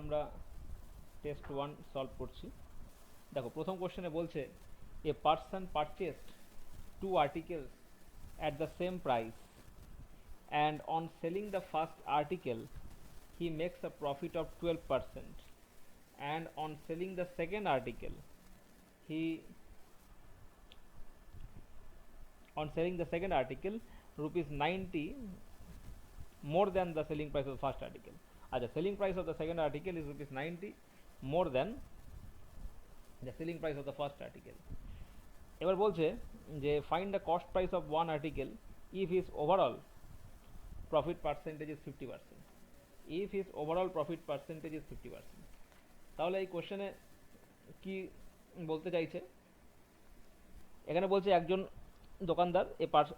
আমরা test 1 solve করছি। দেখো প্রথম কোশ্চেনে বলছে a person purchased two articles at the same price and on selling the first article he makes a profit of 12% and on selling the second article he rupees 90 more than the selling price of the first article. The selling price of the second article is rupees 90 more than the selling price of the first article. এবার বলছে যে find the cost price of one article if his overall profit percentage is 50%. If his overall profit percentage is 50%. তাহলে এই কোশ্চেনে কি বলতে চাইছে, এখানে বলছে একজন দোকানদার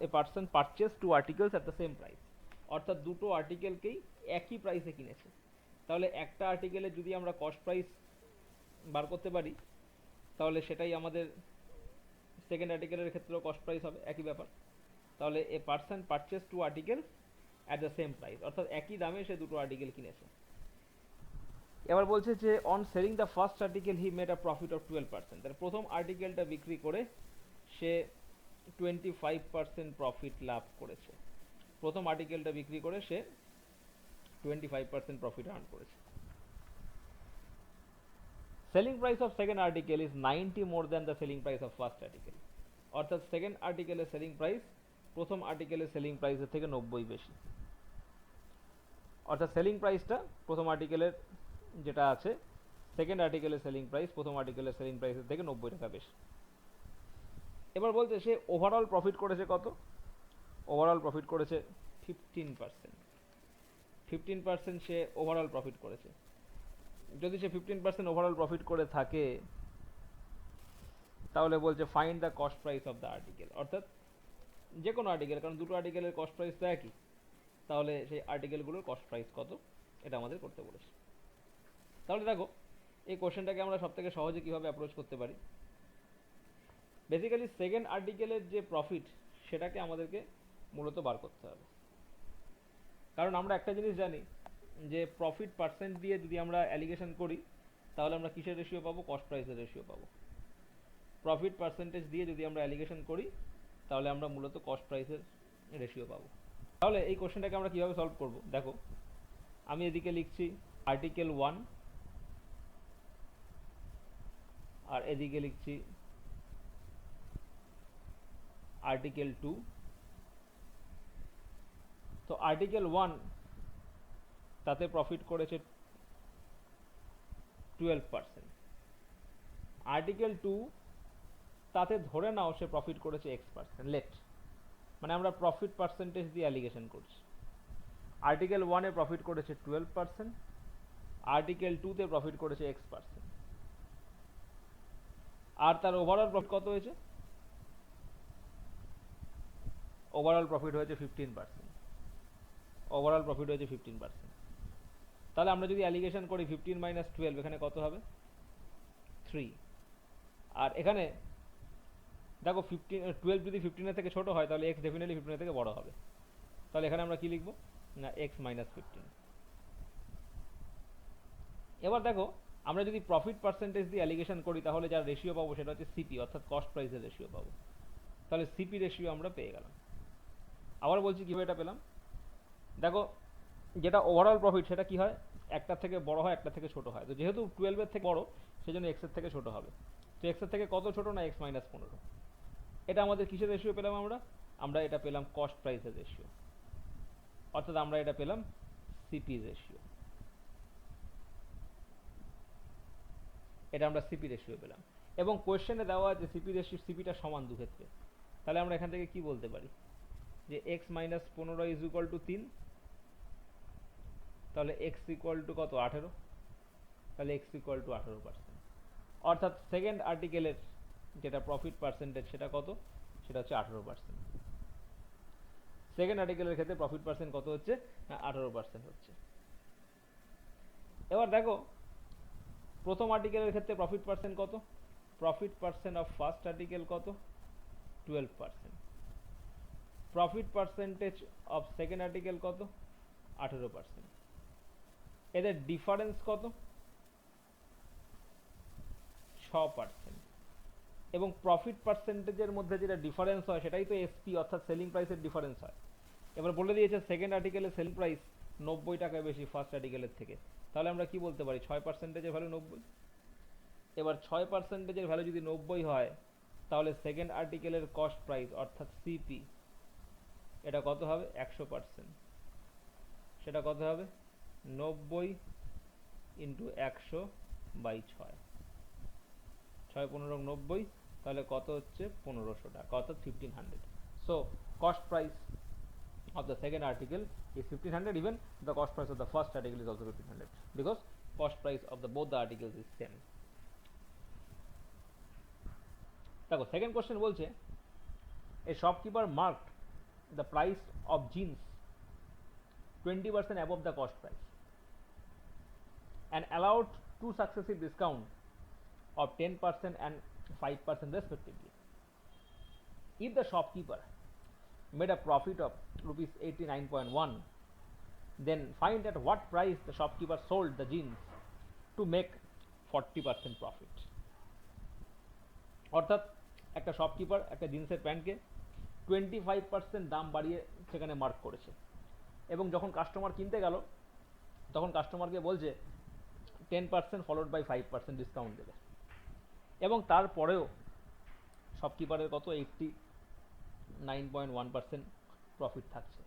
a person purchase two articles at the same price, অর্থাৎ দুটো আর্টিকেলকেই একই প্রাইসে কিনেছে। তাহলে একটা আর্টিকেলে যদি আমরা কস্ট প্রাইস বার করতে পারি তাহলে সেটাই আমাদের সেকেন্ড আর্টিকেলের ক্ষেত্রেও কস্ট প্রাইস হবে, একই ব্যাপার। তাহলে a person purchase two article at the same price, অর্থাৎ একই দামে সে দুটো আর্টিকেল কিনেছে। এবার বলছে যে on selling the first article he made a profit of 12%। তাহলে প্রথম আর্টিকেলটা বিক্রি করে সে 25% প্রফিট লাভ করেছে। প্রথম আর্টিকেলটা বিক্রি করে সে 25% প্রফিট আর্ন করেছে। Selling price of second article is 90 more than the selling price of first article, অর্থাৎ সেকেন্ড আর্টিকেলের সেলিং প্রাইস প্রথম আর্টিকেলের সেলিং প্রাইসের থেকে 90 বেশি। অর্থাৎ সেলিং প্রাইসটা প্রথম আর্টিকেলের যেটা আছে সেকেন্ড আর্টিকেলের সেলিং প্রাইস প্রথম আর্টিকেলের সেলিং প্রাইসের থেকে 90 টাকা বেশি। এবার বলছে সে ওভারঅল প্রফিট করেছে কত? ওভারঅল প্রফিট করেছে 15%। 15% সে ওভারঅল প্রফিট করেছে। যদি সে 15% ওভারঅল প্রফিট করে থাকে তাহলে বলছে find the cost price of the article, অর্থাৎ যে কোনো আর্টিকেল, কারণ দুটো আর্টিকেলের কস্ট প্রাইস তো একই, তাহলে সেই আর্টিকেলগুলোর কস্ট প্রাইস কত এটা আমাদের করতে বলেছে। তাহলে দেখো এই কোশ্চেনটাকে আমরা সব থেকে সহজে কীভাবে অ্যাপ্রোচ করতে পারি। বেসিক্যালি সেকেন্ড আর্টিকেলের যে প্রফিট সেটাকে আমাদেরকে মূলত বার করতে হবে, কারণ আমরা একটা জিনিস জানি যে প্রফিট পার্সেন্ট দিয়ে যদি আমরা অ্যালিগেশন করি তাহলে আমরা কিসের রেশিও পাবো? কস্ট প্রাইসের রেশিও পাবো। প্রফিট পার্সেন্টেজ দিয়ে যদি আমরা অ্যালিগেশন করি তাহলে আমরা মূলত কস্ট প্রাইসের রেশিও পাবো। তাহলে এই কোশ্চেনটাকে আমরা কীভাবে সলভ করব? দেখো আমি এদিকে লিখছি আর্টিকেল 1 আর এদিকে লিখছি আর্টিকেল 2। তো আর্টিকেল 1 তাতে প্রফিট করেছে 12%। আর্টিকেল 2 তাতে ধরে নাও সে প্রফিট করেছে x%, লেট, মানে আমরা প্রফিট পার্সেন্টেজ দিয়ে অ্যালিগেশন করছি। আর্টিকেল 1 এ প্রফিট করেছে 12%, আর্টিকেল 2 তে প্রফিট করেছে x%, আর তার ওভারঅল প্রফিট কত হয়েছে? ওভারঅল প্রফিট হয়েছে 15%। ওভারঅল প্রফিট হয়েছে 15%। তাহলে আমরা যদি অ্যালিগেশন করি 15 মাইনাস 12 এখানে কত হবে? 3। আর এখানে দেখো 12 যদি 15 থেকে ছোট হয় তাহলে x ডেফিনেটলি 15 থেকে বড় হবে। তাহলে এখানে আমরা কি লিখব? না x মাইনাস 15। এবার দেখো আমরা যদি প্রফিট পার্সেন্টেজ দিয়ে অ্যালিগেশন করি তাহলে যার রেশিও পাবো সেটা হচ্ছে সিপি, অর্থাৎ কস্ট প্রাইসের রেশিও পাবো। তাহলে সিপি রেশিও আমরা পেয়ে গেলাম। আবার বলছি কীভাবে এটা পেলাম। দেখো যেটা ওভারঅল প্রফিট সেটা কি হয়? একটার থেকে বড় হয়, একটা থেকে ছোট হয়। তো যেহেতু 12 এর থেকে বড় সেজন্য x এর থেকে ছোট হবে। তো x এর থেকে কত ছোট? না x মাইনাস 15। এটা আমাদের কিসের রেশিও পেলাম? আমরা এটা পেলাম কস্ট প্রাইসের রেশিও, অর্থাৎ আমরা এটা পেলাম সিপি রেশিও। এটা আমরা সিপি রেশিও পেলাম এবং কোশ্চেনে দেওয়া আছে সিপি রেশিও, সিপিটা সমান দু ক্ষেত্রে। তাহলে আমরা এখান থেকে কি বলতে পারি যে x minus 15 is equal two 3। তাহলে x ইকুয়াল টু কত? 18। তাহলে x ইকুয়াল টু 18%। অর্থাৎ সেকেন্ড আর্টিকেলের যেটা প্রফিট পার্সেন্টেজ সেটা কত? সেটা হচ্ছে 18%। সেকেন্ড আর্টিকেলের ক্ষেত্রে প্রফিট পার্সেন্ট কত হচ্ছে? 18% হচ্ছে। এবার দেখো প্রথম আর্টিকেলের ক্ষেত্রে প্রফিট পার্সেন্ট কত? Profit percent of first article কত? 12%। Profit percentage of second article কত? 18%। এদের ডিফারেন্স কত? 6%, এবং প্রফিট পার্সেন্টেজের মধ্যে যেটা ডিফারেন্স হয় সেটাই তো এসপি অর্থাৎ সেলিং প্রাইসের ডিফারেন্স হয়। এবার বলে দিয়েছে সেকেন্ড আর্টিকেলের সেলিং প্রাইস 90 টাকা বেশি ফার্স্ট আর্টিকেলের থেকে, তাহলে আমরা কি বলতে পারি 6%-এর ভ্যালু 90। এবার 6%-এর ভ্যালু যদি 90 হয় তাহলে সেকেন্ড আর্টিকেলের কস্ট প্রাইস অর্থাৎ সিপি এটা কত হবে 100%, সেটা কত হবে 90 ইন্টু 100 বাই 6, 6×15 = 90, তাহলে কত হচ্ছে 1500 টাকা অর্থাৎ 1500। So cost price of the second article is 1500, even the cost price of the first article is also 1500 because cost price of the both the articles is same. দেখো সেকেন্ড কোশ্চেন বলছে a shopkeeper marked the price of jeans 20% above the cost price and allowed two successive discount of 10% and 5% respectively. If the shopkeeper made a profit of rupees 89.1, then find at what price the shopkeeper sold the jeans to make 40% profit. অর্থাৎ একটা shopkeeper একটা জিন্সের প্যান্টকে 25% দাম বাড়িয়ে সেখানে mark করেছে, এবং যখন কাস্টমার কিনতে গেল তখন কাস্টমারকে বলছে 10% ফলোড বাই 5% ডিসকাউন্ট দেবে, এবং তারপরেও শপকিপারের কত 89.1% প্রফিট থাকছে।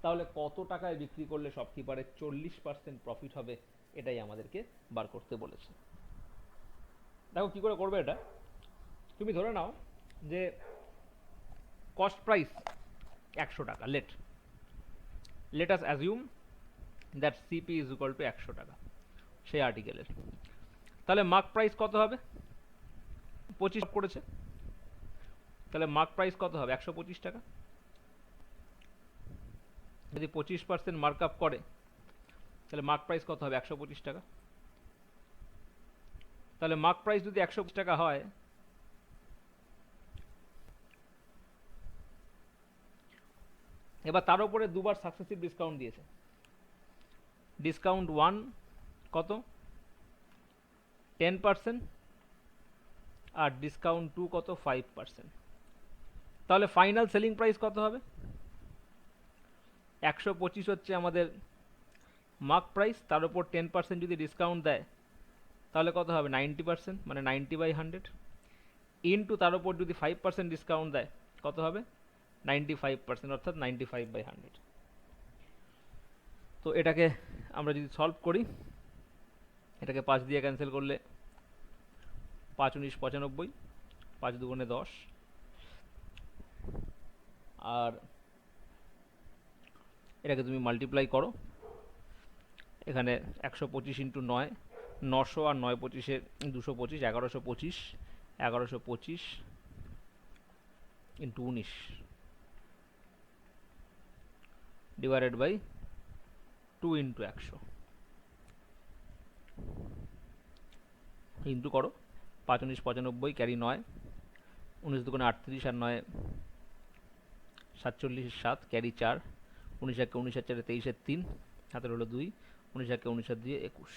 তাহলে কত টাকায় বিক্রি করলে শপকিপারের 40% প্রফিট হবে, এটাই আমাদেরকে বার করতে বলেছে। দেখো কি করে করবে এটা। তুমি ধরে নাও যে কস্ট প্রাইস 100 টাকা, let us assume that CP is equal two 100 টাকা সেই আর্টিকেলের। তাহলে মার্ক প্রাইস কত হবে 25 করেছে, তাহলে মার্ক প্রাইস কত হবে 125 টাকা। যদি 25% মার্ক আপ করে তাহলে মার্ক প্রাইস কত হবে 125 টাকা। তাহলে মার্ক প্রাইস যদি 125 টাকা হয় এবার তার উপরে দুবার সাকসেসিভ ডিসকাউন্ট দিয়েছে। ডিসকাউন্ট 1 কত 10% আর ডিসকাউন্ট 2 কত 5%। তাহলে ফাইনাল সেলিং প্রাইস কত হবে 125 হচ্ছে আমাদের মার্ক প্রাইস, তার উপর 10% যদি ডিসকাউন্ট দেয় তাহলে কত হবে 90%, মানে 90/100 ইনটু তার উপর যদি 5% ডিসকাউন্ট দেয় কত হবে 95%, অর্থাৎ 95/100। তো এটাকে আমরা যদি সলভ করি, এটাকে 5 দিয়ে ক্যান্সেল করলে 5 × 9 = 95, 5 × 2 = 10, আর এটাকে তুমি মাল্টিপ্লাই করো, এখানে 125 ইন্টু 9 900, আর 9 25 225, 1125, 1125 into 19 divided by 2 into 100 into করো 5 × 9 = 95, ক্যারি 9, 19 × 2 = 38, আর 9 47, 7 ক্যারি 4, 19 × 19 = 4, 23, 3 হাতের হলো 2, 19 × 19 = 21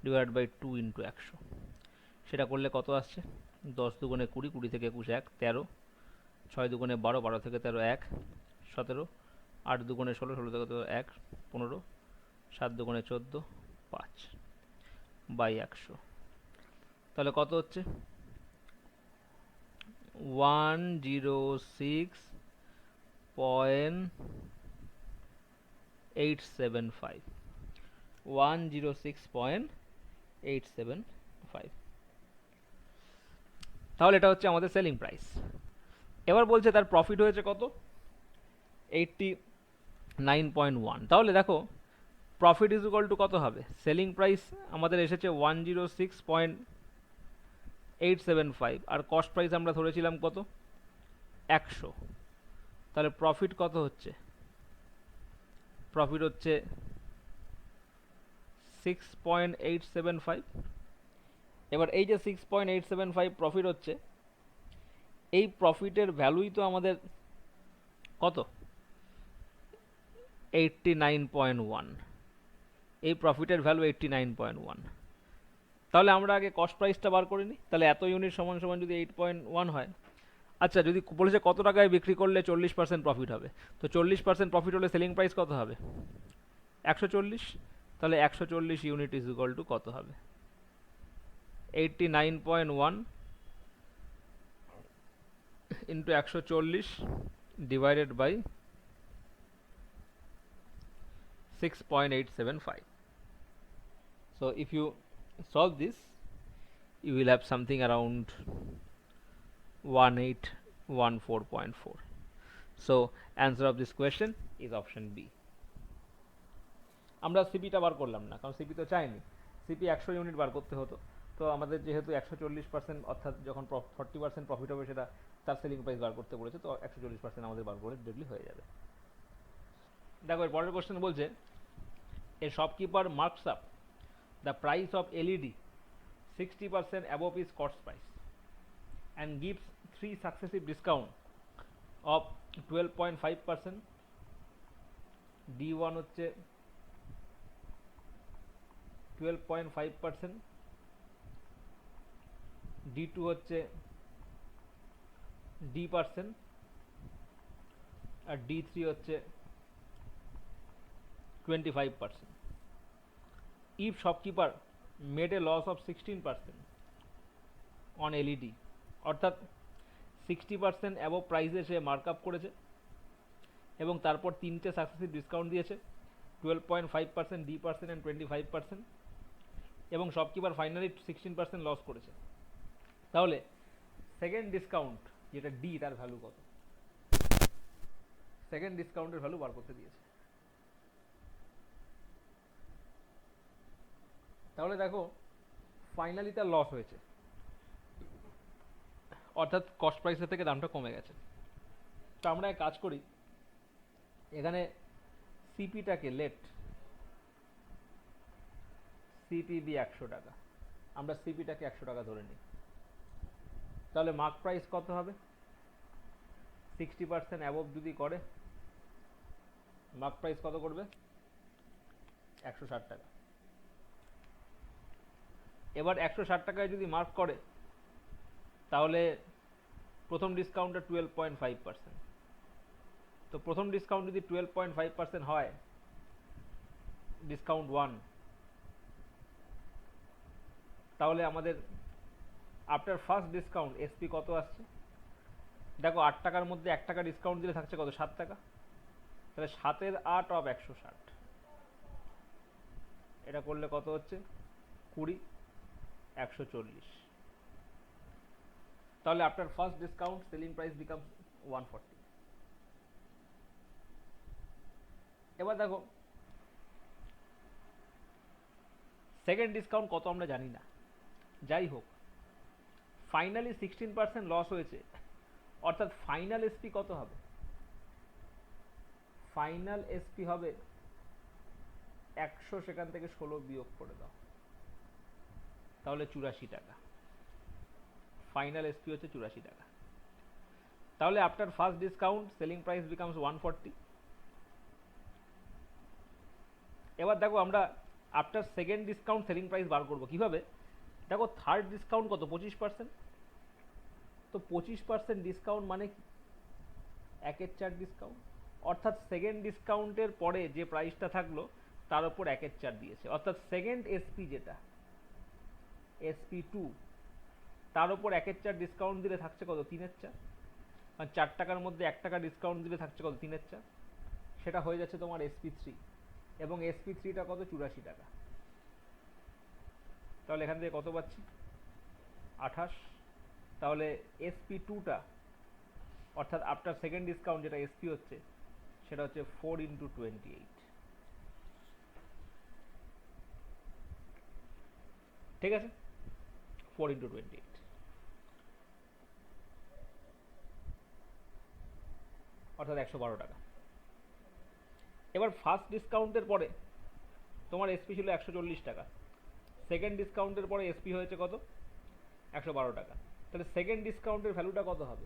ডিভাইড বাই 2 ইন্টু 100। সেটা করলে কত আসছে 10 × 2 = 20, 20 থেকে 21 1, 13, 6 × 2 = 12, 12 থেকে 13 1, 17, 8 × 2 = 16, 16 থেকে 1, 15, 7 × 2 = 14, 5 বাই 100। তাহলে কত হচ্ছে 106.875, 106.875। তাহলে এটা হচ্ছে আমাদের সেলিং প্রাইস। এবার বলছে তার প্রফিট হয়েছে কত 89.1। তাহলে দেখো প্রফিট ইজ ইকুয়াল টু কত হবে, সেলিং প্রাইস আমাদের এসেছে 106.875, আর কস্ট প্রাইস আমরা ধরেছিলাম কত 100। তাহলে প্রফিট কত হচ্ছে, প্রফিট হচ্ছে 6.875। এবার এই যে 6.875 প্রফিট হচ্ছে, এই প্রফিটের ভ্যালুই তো আমাদের কত 89.1, এই প্রফিটের ভ্যালু 89.1। তাহলে আমরা আগে কস্ট প্রাইসটা বার করে নিই। তাহলে এত ইউনিট সমান সমান যদি 8.1 হয়, আচ্ছা যদি বলেছে কত টাকায় বিক্রি করলে 40% প্রফিট হবে, তো 40% প্রফিট হলে সেলিং প্রাইস কত হবে? 140। তাহলে 140 ইউনিট ইজ ইকুয়াল টু কত হবে? 89.1 into 140 divided by 6.875. So if you solve this, you will have something around 1814.4. So answer of this question is option B. আমরা সিপিটা বার করলাম না, কারণ সিপি তো চাইনি, সিপি 100 ইউনিট বার করতে হতো। তো আমাদের যেহেতু 140%, অর্থাৎ যখন 40% প্রফিট হবে সেটা তার সেলিং প্রাইস বার করতে বলেছে, তো 140% আমাদের বার করে ডিরেক্টলি হয়ে যাবে। দেখো এর পরের কোশ্চেন বলছে, a shopkeeper marks up the price of LED 60% above its cost price and gives 3 successive discount of 12.5%, D1 হচ্ছে 12.5%, D2 হচ্ছে D%, আর D3 হচ্ছে 25%. If shopkeeper made a loss of 16% on LED, অর্থাৎ 60% অ্যাবভ প্রাইসে সে markup করেছে এবং তারপর তিনটে successive discount দিয়েছে, 12.5%, D% অ্যান্ড 25%, এবং শপকিপার ফাইনালি 16% লস করেছে, তাহলে সেকেন্ড ডিসকাউন্ট যেটা ডি তার ভ্যালু কত? সেকেন্ড ডিসকাউন্টের ভ্যালু বার করতে দিয়েছে। তাহলে দেখো ফাইনালি তার লস হয়েছে, অর্থাৎ কস্ট প্রাইসের থেকে দামটা কমে গেছে। তো আমরা এক কাজ করি, এখানে সিপিটাকে লেট সিপিবি 100 টাকা, আমরা সিপিটাকে 100 টাকা ধরে নিই। তাহলে মার্ক প্রাইস কত হবে? 60% অ্যাবভ যদি করে, মার্ক প্রাইস কত করবে? 160 টাকা। এবার 160 টাকায় যদি মার্ক করে, তাহলে প্রথম ডিসকাউন্টটা 12.5%। তো প্রথম ডিসকাউন্ট যদি 12.5% হয়, ডিসকাউন্ট 1, তাহলে আমাদের আফটার ফার্স্ট ডিসকাউন্ট এসপি কত আসছে? দেখো 8 টাকার মধ্যে 1 টাকা ডিসকাউন্ট দিলে থাকছে কত? 7 টাকা। তাহলে 7 এর 8 অফ 160, এটা করলে কত হচ্ছে? 20, 140। তাহলে after first discount selling price becomes 140। এবার দেখো সেকেন্ড ডিসকাউন্ট কত আমরা জানি না, যাই হোক ফাইনালি 16% লস হয়েছে, অর্থাৎ ফাইনাল এসপি কত হবে? ফাইনাল এসপি হবে 100, সেখান থেকে 16 বিয়োগ করে দাও, তাহলে 84 টাকা। ফাইনাল এসপি হচ্ছে 84 টাকা। তাহলে after first discount selling price becomes 140। এবার দেখো আমরা after second discount selling price বার করবো কিভাবে? দেখো থার্ড ডিসকাউন্ট কত? 25%। তো 25% ডিসকাউন্ট মানে কি? 1/4 ডিসকাউন্ট, অর্থাৎ সেকেন্ড ডিসকাউন্টের পরে যে প্রাইসটা থাকলো তার উপর 1/4 দিয়েছে, অর্থাৎ সেকেন্ড এসপি যেটা SP2, তার উপর 1/4 ডিসকাউন্ট দিলে থাকছে কত? 3/4। আর 4 টাকার মধ্যে 1 টাকা ডিসকাউন্ট দিলে থাকছে কত? 3/4। সেটা হয়ে যাচ্ছে তোমার SP3, এবং SP3টা কত? 84 টাকা। তাহলে এখান থেকে কত পাচ্ছি? 28। তাহলে SP2টা, অর্থাৎ আফটার সেকেন্ড ডিসকাউন্ট যেটা SP হচ্ছে, সেটা হচ্ছে 4 × 28। ঠিক আছে, 4 × 28, অর্থাৎ 112 টাকা। এবার ফার্স্ট ডিসকাউন্টের পরে তোমার এসপি ছিল 140 টাকা, সেকেন্ড ডিসকাউন্টের পরে এসপি হয়েছে কত? 112 টাকা। তাহলে সেকেন্ড ডিসকাউন্টের ভ্যালুটা কত হবে?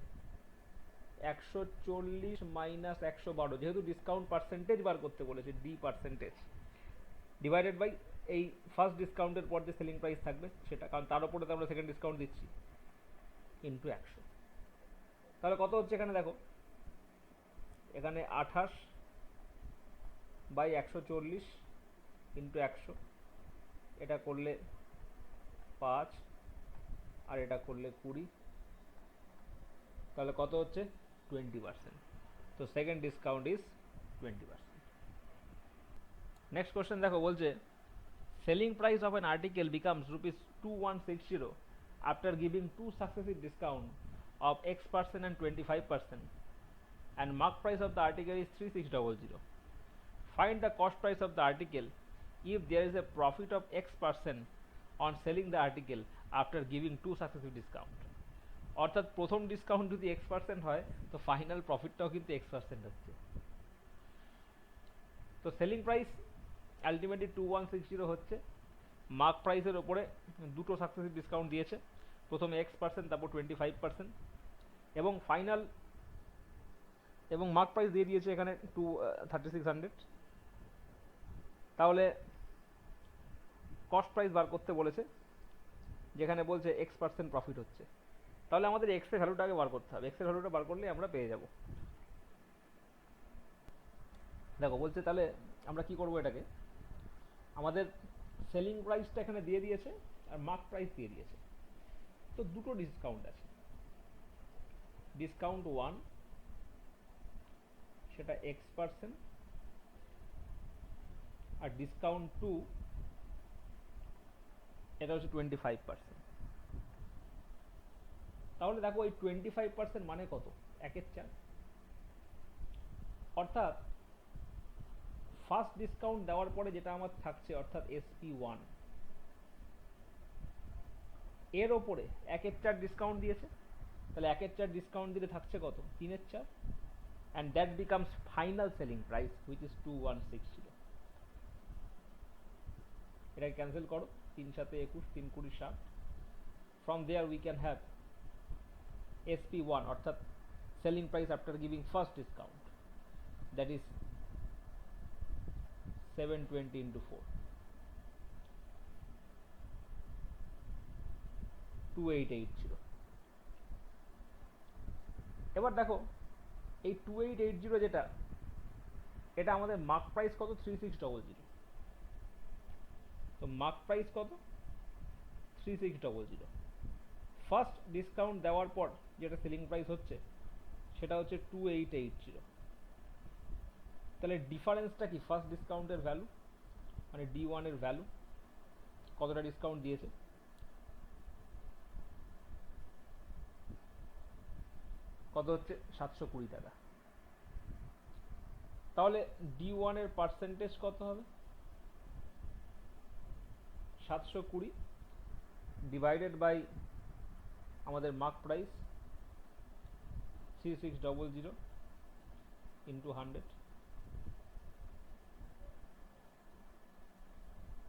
140 মাইনাস 112, যেহেতু ডিসকাউন্ট পার্সেন্টেজ বার করতে বলেছে, D%, ডিভাইডেড বাই এই ফার্স্ট ডিসকাউন্টের পর যে সেলিং প্রাইস থাকবে সেটা, কারণ তার উপরে তো আমরা সেকেন্ড ডিসকাউন্ট দিচ্ছি, ইন্টু 100। তাহলে কত হচ্ছে এখানে দেখো, এখানে 28/140 ইন্টু 100, এটা করলে 5 আর এটা করলে 20, তাহলে কত হচ্ছে 20%। তো second discount is 20%। Next question দেখো, বলছে selling price of an article becomes rupees 2160 after giving two successive discount of X% and 25%, and mark price of the article is 3600. Find the cost price of the article if there is a profit of X% on selling the article after giving two successive discount। অর্থাৎ প্রথম discount যদি X% হয় তো final প্রফিটটাও কিন্তু X% হচ্ছে। তো selling price ultimately 2160 হচ্ছে, mark প্রাইসের ওপরে দুটো সাকসেসিভ ডিসকাউন্ট দিয়েছে, প্রথমে X%, তারপর 25%, এবং ফাইনাল এবং মার্ক প্রাইস দিয়ে দিয়েছে এখানে 3600। তাহলে কস্ট প্রাইস বার করতে বলেছে, যেখানে বলছে X% প্রফিট হচ্ছে। তাহলে আমাদের এক্স এর ভ্যালুটাকে বার করতে হবে, এক্স এর ভ্যালুটা বার করলে আমরা পেয়ে যাব। দেখো বলছে তাহলে আমরা কি করব, এটাকে আমাদের সেলিং প্রাইসটা এখানে দিয়ে দিয়েছে আর মার্ক প্রাইস দিয়ে দিয়েছে, তো দুটো ডিসকাউন্ট আছে, ডিসকাউন্ট 1 সেটা X%, আর ডিসকাউন্ট 2 এটা হচ্ছে 25%। তাহলে দেখো এই 25% মানে কত, 1/4। অর্থাৎ ফার্স্ট ডিসকাউন্ট দেওয়ার পরে যেটা আমার থাকছে, অর্থাৎ SP1, এর ওপরে 1/4 ডিসকাউন্ট দিয়েছে, তাহলে 1/4 ডিসকাউন্ট দিলে থাকছে কত, 3/4, and that becomes final selling price which is 2160। এটাকে ক্যান্সেল করো, 3 7 21, 3 20 60। from there we can have SP1 অর্থাৎ selling price after giving first discount, that is 720 into 4, 2880। এবার দেখো এই 2880 যেটা, এটা আমাদের মার্ক প্রাইস কত, 3600। তো মার্ক প্রাইস কত, 3600। ফার্স্ট ডিসকাউন্ট দেওয়ার পর যেটা সেলিং প্রাইস হচ্ছে সেটা হচ্ছে 2880। তাহলে ডিফারেন্সটা কি, ফার্স্ট ডিসকাউন্টের ভ্যালু মানে D1 এর ভ্যালু, কতটা ডিসকাউন্ট দিয়েছে, কত হচ্ছে 720 টাকা। তাহলে D1 এর পার্সেন্টেজ কত হবে, 720 ডিভাইডেড বাই আমাদের মার্ক প্রাইস 3600 ইন্টু 100,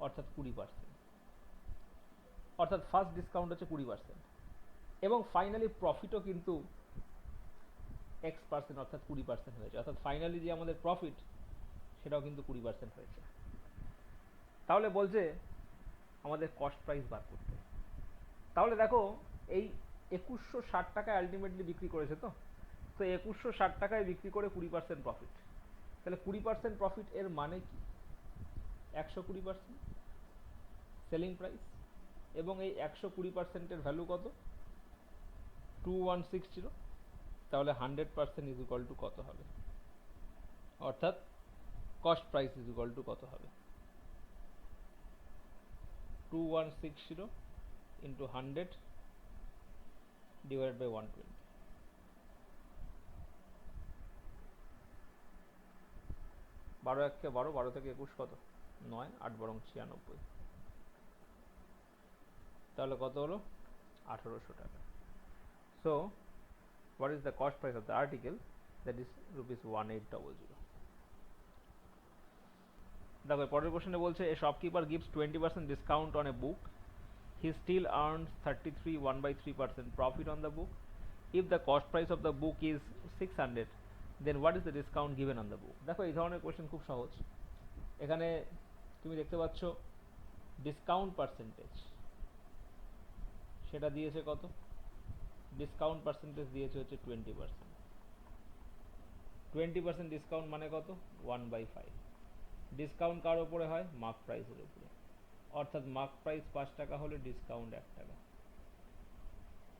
অর্থাৎ 20%। অর্থাৎ ফার্স্ট ডিসকাউন্ট হচ্ছে 20%, এবং ফাইনালি প্রফিটও কিন্তু X% অর্থাৎ 20% হয়েছে, অর্থাৎ ফাইনালি যে আমাদের প্রফিট সেটাও কিন্তু 20% হয়েছে। তাহলে বলছে আমাদের কস্ট প্রাইস বার করতে। তাহলে দেখো এই 2160 টাকায় আলটিমেটলি বিক্রি করেছে, তো 2160 টাকায় বিক্রি করে 20% প্রফিট, তাহলে 20% প্রফিট এর মানে কি, 120% সেলিং প্রাইস, এবং এই 120% এর ভ্যালু কত, 2160। তাহলে 100% ইজ ইকুয়াল টু কত হবে, অর্থাৎ cost price is equal to কত হবে, 2160 ইন্টু 100 ডিভাইডেড বাই 120। 12 1 কে 12, 12 থেকে 21 কত, 9, 8 বরং 96, তাহলে কত হলো, 1800 টাকা। So what is the cost price of the article, that is rupees 1800। দেখো পরের কোশ্চেনে বলছে a shopkeeper gives 20% discount on a book, he still earns 33 1/3% profit on the book। if the cost price of the book is 600, then what is the discount given on the book। দেখো এই ধরনের question খুব সহজ। এখানে তুমি দেখতে পাচ্ছ discount percentage সেটা দিয়েছে কত, ডিসকাউন্ট পার্সেন্টেজ দিয়েছে হচ্ছে 20%। 20% ডিসকাউন্ট মানে কত, 1/5। ডিসকাউন্ট কার উপরে হয়, মার্ক প্রাইসের উপরে, অর্থাৎ মার্ক প্রাইস 5 টাকা হলে ডিসকাউন্ট 1 টাকা,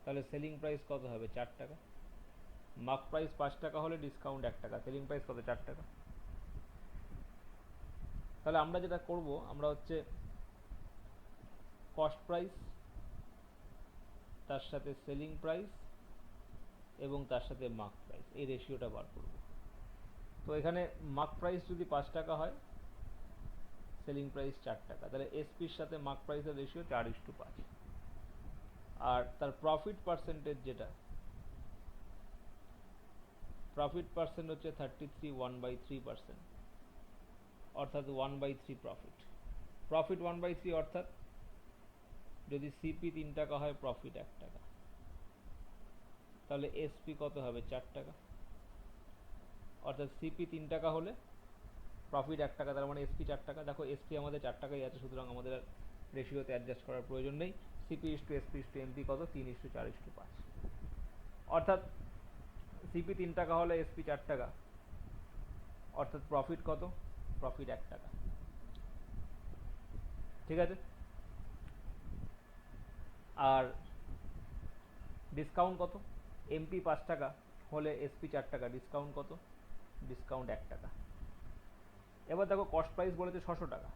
তাহলে সেলিং প্রাইস কত হবে, 4 টাকা। মার্ক প্রাইস 5 টাকা হলে ডিসকাউন্ট 1 টাকা, সেলিং প্রাইস কত, 4 টাকা। তাহলে আমরা যেটা করব, আমরা হচ্ছে কস্ট প্রাইস, তার সাথে সেলিং প্রাইস এবং তার সাথে মার্ক প্রাইস, এই রেশিওটা বার করব। তো এখানে মার্ক প্রাইস যদি 5 টাকা হয়, সেলিং প্রাইস 4 টাকা, তাহলে এসপির সাথে মার্ক প্রাইসের রেশিও 4:5। আর তার প্রফিট পার্সেন্টেজ যেটা, প্রফিট পার্সেন্ট হচ্ছে 33 1/3%, অর্থাৎ 1/3 প্রফিট। প্রফিট 1/3 অর্থাৎ যদি সিপি 3 টাকা হয়, প্রফিট 1 টাকা, তাহলে এসপি কত হবে, 4 টাকা। অর্থাৎ সিপি 3 টাকা হলে প্রফিট 1 টাকা, তার মানে এসপি 4 টাকা। দেখো এসপি আমাদের 4 টাকাই আছে, সুতরাং আমাদের আর রেশিওতে অ্যাডজাস্ট করার প্রয়োজন নেই। CP is to SP is to MP কত, 3:4:5। অর্থাৎ সিপি 3 টাকা হলে এসপি 4 টাকা, অর্থাৎ প্রফিট কত, প্রফিট 1 টাকা। ঠিক আছে। আর ডিসকাউন্ট কত, এমপি 5 টাকা হলে এসপি 4 টাকা, ডিসকাউন্ট কত, ডিসকাউন্ট 1 টাকা। এবার দেখো কস্ট প্রাইস বলেছে 600 টাকা,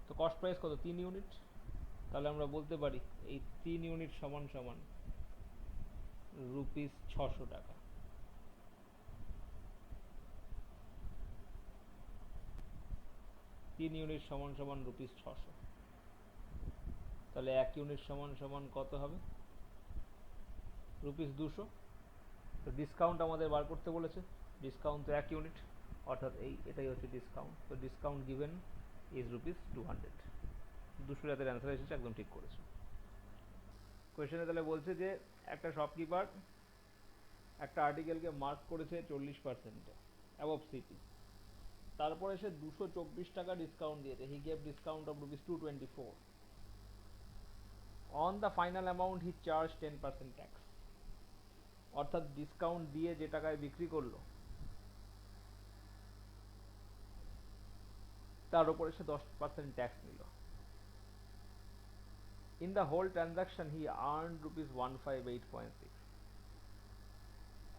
তো কস্ট প্রাইস কত, 3 ইউনিট, তাহলে আমরা বলতে পারি এই 3 ইউনিট সমান সমান রুপিস 600 টাকা। তিন ইউনিট সমান সমান রুপিস 600, তাহলে 1 ইউনিট সমান সমান কত হবে, রুপিস 200। তো ডিসকাউন্ট আমাদের বার করতে বলেছে, ডিসকাউন্ট তো 1 ইউনিট, অর্থাৎ এটাই হচ্ছে ডিসকাউন্ট। তো ডিসকাউন্ট গিভেন ইজ রুপিস 200। 200 যাদের অ্যান্সার এসেছে একদম ঠিক করেছে। কোয়েশ্চেনে তাহলে বলছে যে একটা শপকিপার একটা আর্টিকেলকে মার্ক করেছে 40%-এ অ্যাবভ সিপি, তারপরে সে 224 টাকা ডিসকাউন্ট দিয়েছে, he gave discount of rupees 224। On the final amount he charge 10% tax, অর্থাৎ ডিসকাউন্ট দিয়ে যে টাকায় বিক্রি করলো তার উপরে সে 10% ট্যাক্স নিল। In the whole transaction he earned rupees 158.6।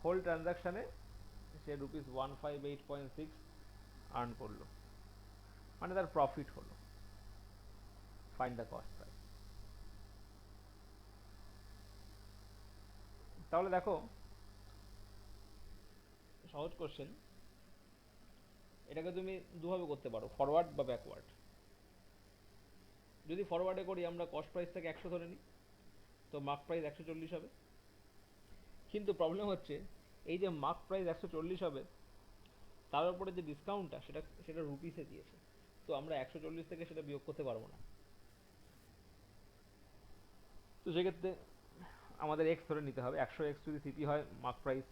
Whole ট্রানজাকশনে সে রুপিস 158.6 আর্ন করলো, মানে তার প্রফিট হলো। Find the cost price. তাহলে দেখো সহজ কোশ্চেন, এটাকে তুমি দুভাবে করতে পারো, ফরওয়ার্ড বা ব্যাকওয়ার্ড। যদি ফরওয়ার্ডে করি, আমরা কস্ট প্রাইস থেকে 100 ধরে নিই, তো মার্ক প্রাইস 140 হবে। কিন্তু প্রবলেম হচ্ছে এই যে মার্ক প্রাইস 140 হবে, তার উপরে যে ডিসকাউন্টটা সেটা রুপিসে দিয়েছে, তো আমরা 140 থেকে সেটা বিয়োগ করতে পারবো না। তো সেক্ষেত্রে আমাদের এক্স ধরে নিতে হবে। 100x যদি সিপি হয়, মার্ক প্রাইস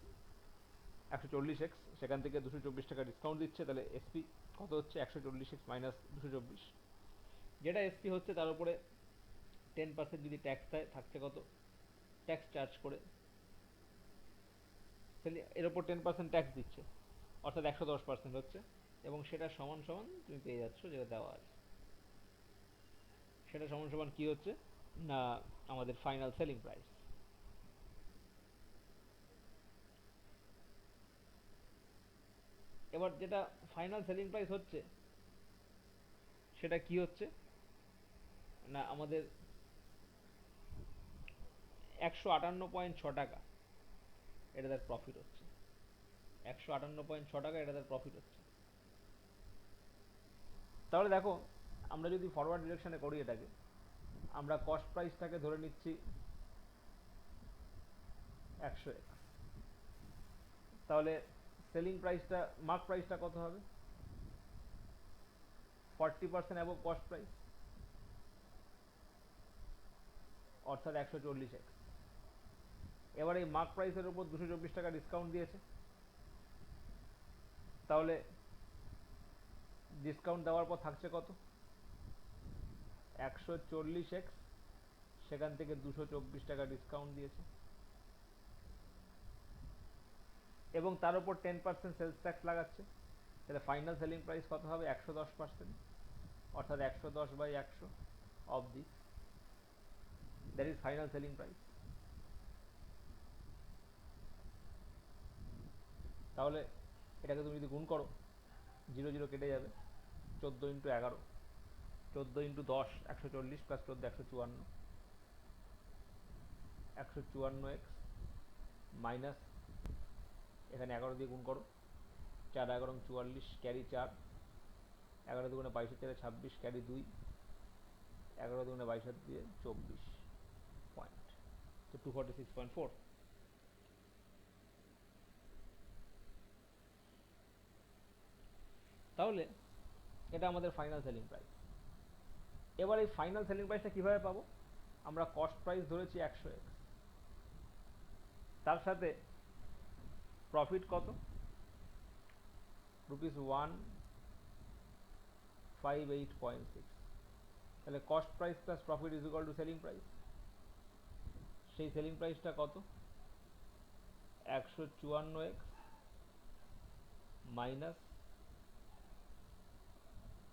140x, সেখান থেকে 224 টাকা ডিসকাউন্ট দিচ্ছে, তাহলে এসপি কত হচ্ছে, 140x মাইনাস 224। যেটা এসপি হচ্ছে তার উপরে 10% যদি ট্যাক্স দেয়, থাকছে কত, ট্যাক্স চার্জ করে, তাহলে এর ওপর 10% ট্যাক্স দিচ্ছে, অর্থাৎ 110% হচ্ছে, এবং সেটা সমান সমান তুমি পেয়ে যাচ্ছ যেটা দেওয়া আছে। সেটা সমান সমান কি হচ্ছে না, আমাদের ফাইনাল সেলিং প্রাইস। এবার যেটা ফাইনাল সেলিং প্রাইস হচ্ছে সেটা কি হচ্ছে না, আমাদের 158.6 টাকা এটা তার প্রফিট হচ্ছে। 158.6 টাকা এটা তার প্রফিট হচ্ছে। তাহলে দেখো আমরা যদি ফরওয়ার্ড ডিরেকশনে করি এটাকে, আমরা কস্ট প্রাইসটাকে ধরে নিচ্ছি 100x, তাহলে সেলিং প্রাইসটা, মার্ক প্রাইসটা কত হবে, 40% অ্যাবভ কস্ট প্রাইস, অর্থাৎ 140x। এবার এই মার্ক প্রাইসের উপর 224 টাকা ডিসকাউন্ট দিয়েছে, তাহলে ডিসকাউন্ট দেওয়ার পর থাকছে কত, 140x, সেখান থেকে 224 টাকা ডিসকাউন্ট দিয়েছে, এবং তার উপর 10% সেলস ট্যাক্স লাগাচ্ছে। তাহলে ফাইনাল সেলিং প্রাইস কত হবে? 110%, অর্থাৎ 110/100 of this, that is final selling price. তাহলে এটাকে তুমি যদি গুণ করো, 0 0 কেটে যাবে, 14 × 11, 14 × 10, 140 প্লাস 14, 154, 154x মাইনাস, এখানে 11 দিয়ে গুণ করো, 4 11 44, ক্যারি 4, 11 দুগুণে 22, 4 26, ক্যারি 2, 11 দুগুণে 22 দিয়ে 24 পয়েন্ট, তো 246.4। তাহলে এটা আমাদের ফাইনাল সেলিং প্রাইস। এবার এই ফাইনাল সেলিং প্রাইসটা কিভাবে পাবো? আমরা কস্ট প্রাইস ধরেছি 100x, তার সাথে প্রফিট কত? ₹158.6। তাহলে cost price plus profit is equal two selling price. সেই সেলিং প্রাইসটা কত? 154x minus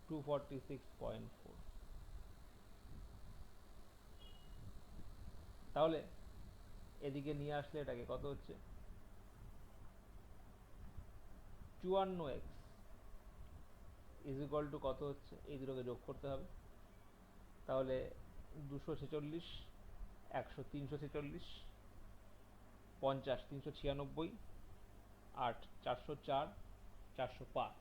246.4। তাহলে এদিকে নিয়ে আসলে এটাকে কত হচ্ছে? 54x ইজ ইকুয়াল টু কত হচ্ছে? এই দুটোকে যোগ করতে হবে। তাহলে 246, 100, 346, 50, 396, 8, 404, 405।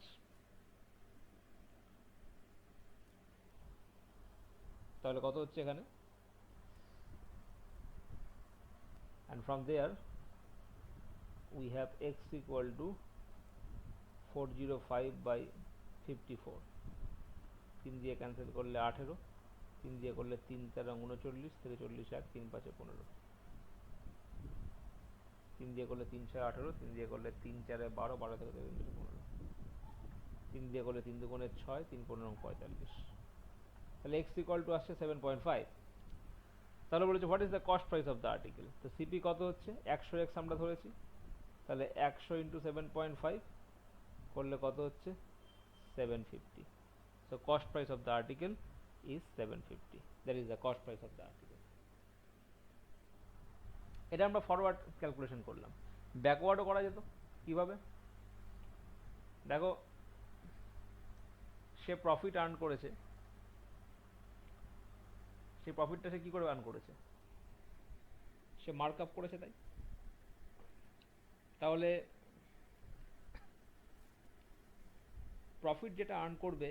তাহলে কত হচ্ছে এখানে? and from there we have x equal to 405/54। 3 দিয়ে ক্যান্সেল করলে 18, 3 দিয়ে করলে 3 4 39, 43 1, 3 5 15, 3 দিয়ে করলে 3 6 18, 3 দিয়ে করলে 3 4 12, 12 থেকে 3 15, 3 দিয়ে করলে 3 দুগুণে 6, 3 15 45। তাহলে x equal to আসছে 7.5। তাহলে বলেছে what is the cost price of the article. তো সিপি কত হচ্ছে? 100x আমরা ধরেছি, তাহলে 100 × 7.5 করলে কত হচ্ছে? 750। So cost price of the article is 750, that is the cost price of the article. এটা আমরা ফরওয়ার্ড ক্যালকুলেশন করলাম, ব্যাকওয়ার্ডও করা যেত। কিভাবে? দেখো, সে প্রফিট আর্ন করেছে, সেই প্রফিটটা সে কি করে আর্ন করেছে? সে মার্ক আপ করেছে, তাই। তাহলে প্রফিট যেটা আর্ন করবে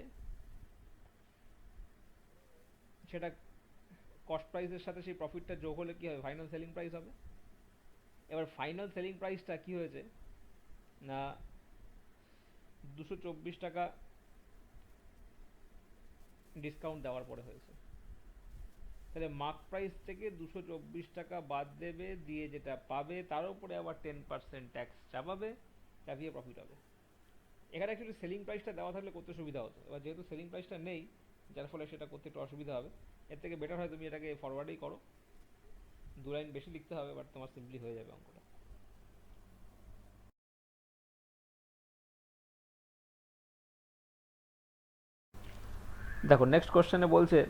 সেটা কস্ট প্রাইসের সাথে সেই প্রফিটটা যোগ হলে কি হবে? ফাইনাল সেলিং প্রাইস হবে। এবার ফাইনাল সেলিং প্রাইসটা কি হয়েছে না 224 টাকা ডিসকাউন্ট দেওয়ার পরে হয়েছে। তাহলে মার্ক প্রাইস থেকে 224 টাকা বাদ দেবে, দিয়ে যেটা পাবে তার উপরে আবার 10% ট্যাক্স চাপাবে, চাপিয়ে প্রফিট হবে। এখানে অ্যাকচুয়ালি সেলিং প্রাইসটা দেওয়া থাকলে করতে সুবিধা হতো। এবার যেহেতু সেলিং প্রাইসটা নেই, যার ফলে সেটা করতে একটু অসুবিধা হবে। এর থেকে বেটার হয় তুমি এটাকে ফরওয়ার্ডেই করো, 2 লাইন বেশি লিখতে হবে, বাট তোমার সিম্পলি হয়ে যাবে অঙ্কটা। দেখো নেক্সট কোশ্চেনে বলছে,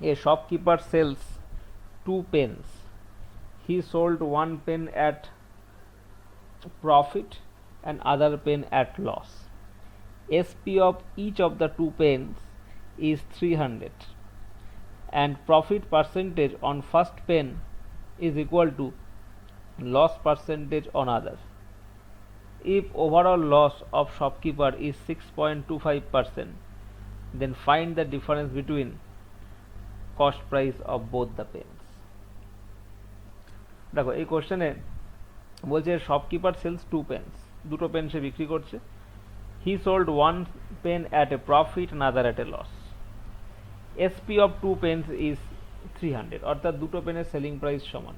a shopkeeper sells 2 pens, he sold 1 pen at profit and other pen at loss. SP of each of the 2 pens is 300 and profit percentage on first pen is equal to loss percentage on other. If overall loss of shopkeeper is 6.25%, then find the difference between cost price of both the pens. দেখো এই কোশ্চেনে বলছে shopkeeper sells 2 pens, দুটো pen সে বিক্রি করছে। হি sold 1 pen at a profit, another at a loss. SP of 2 pens is 300, অর্থাৎ দুটো পেনের সেলিং প্রাইস সমান।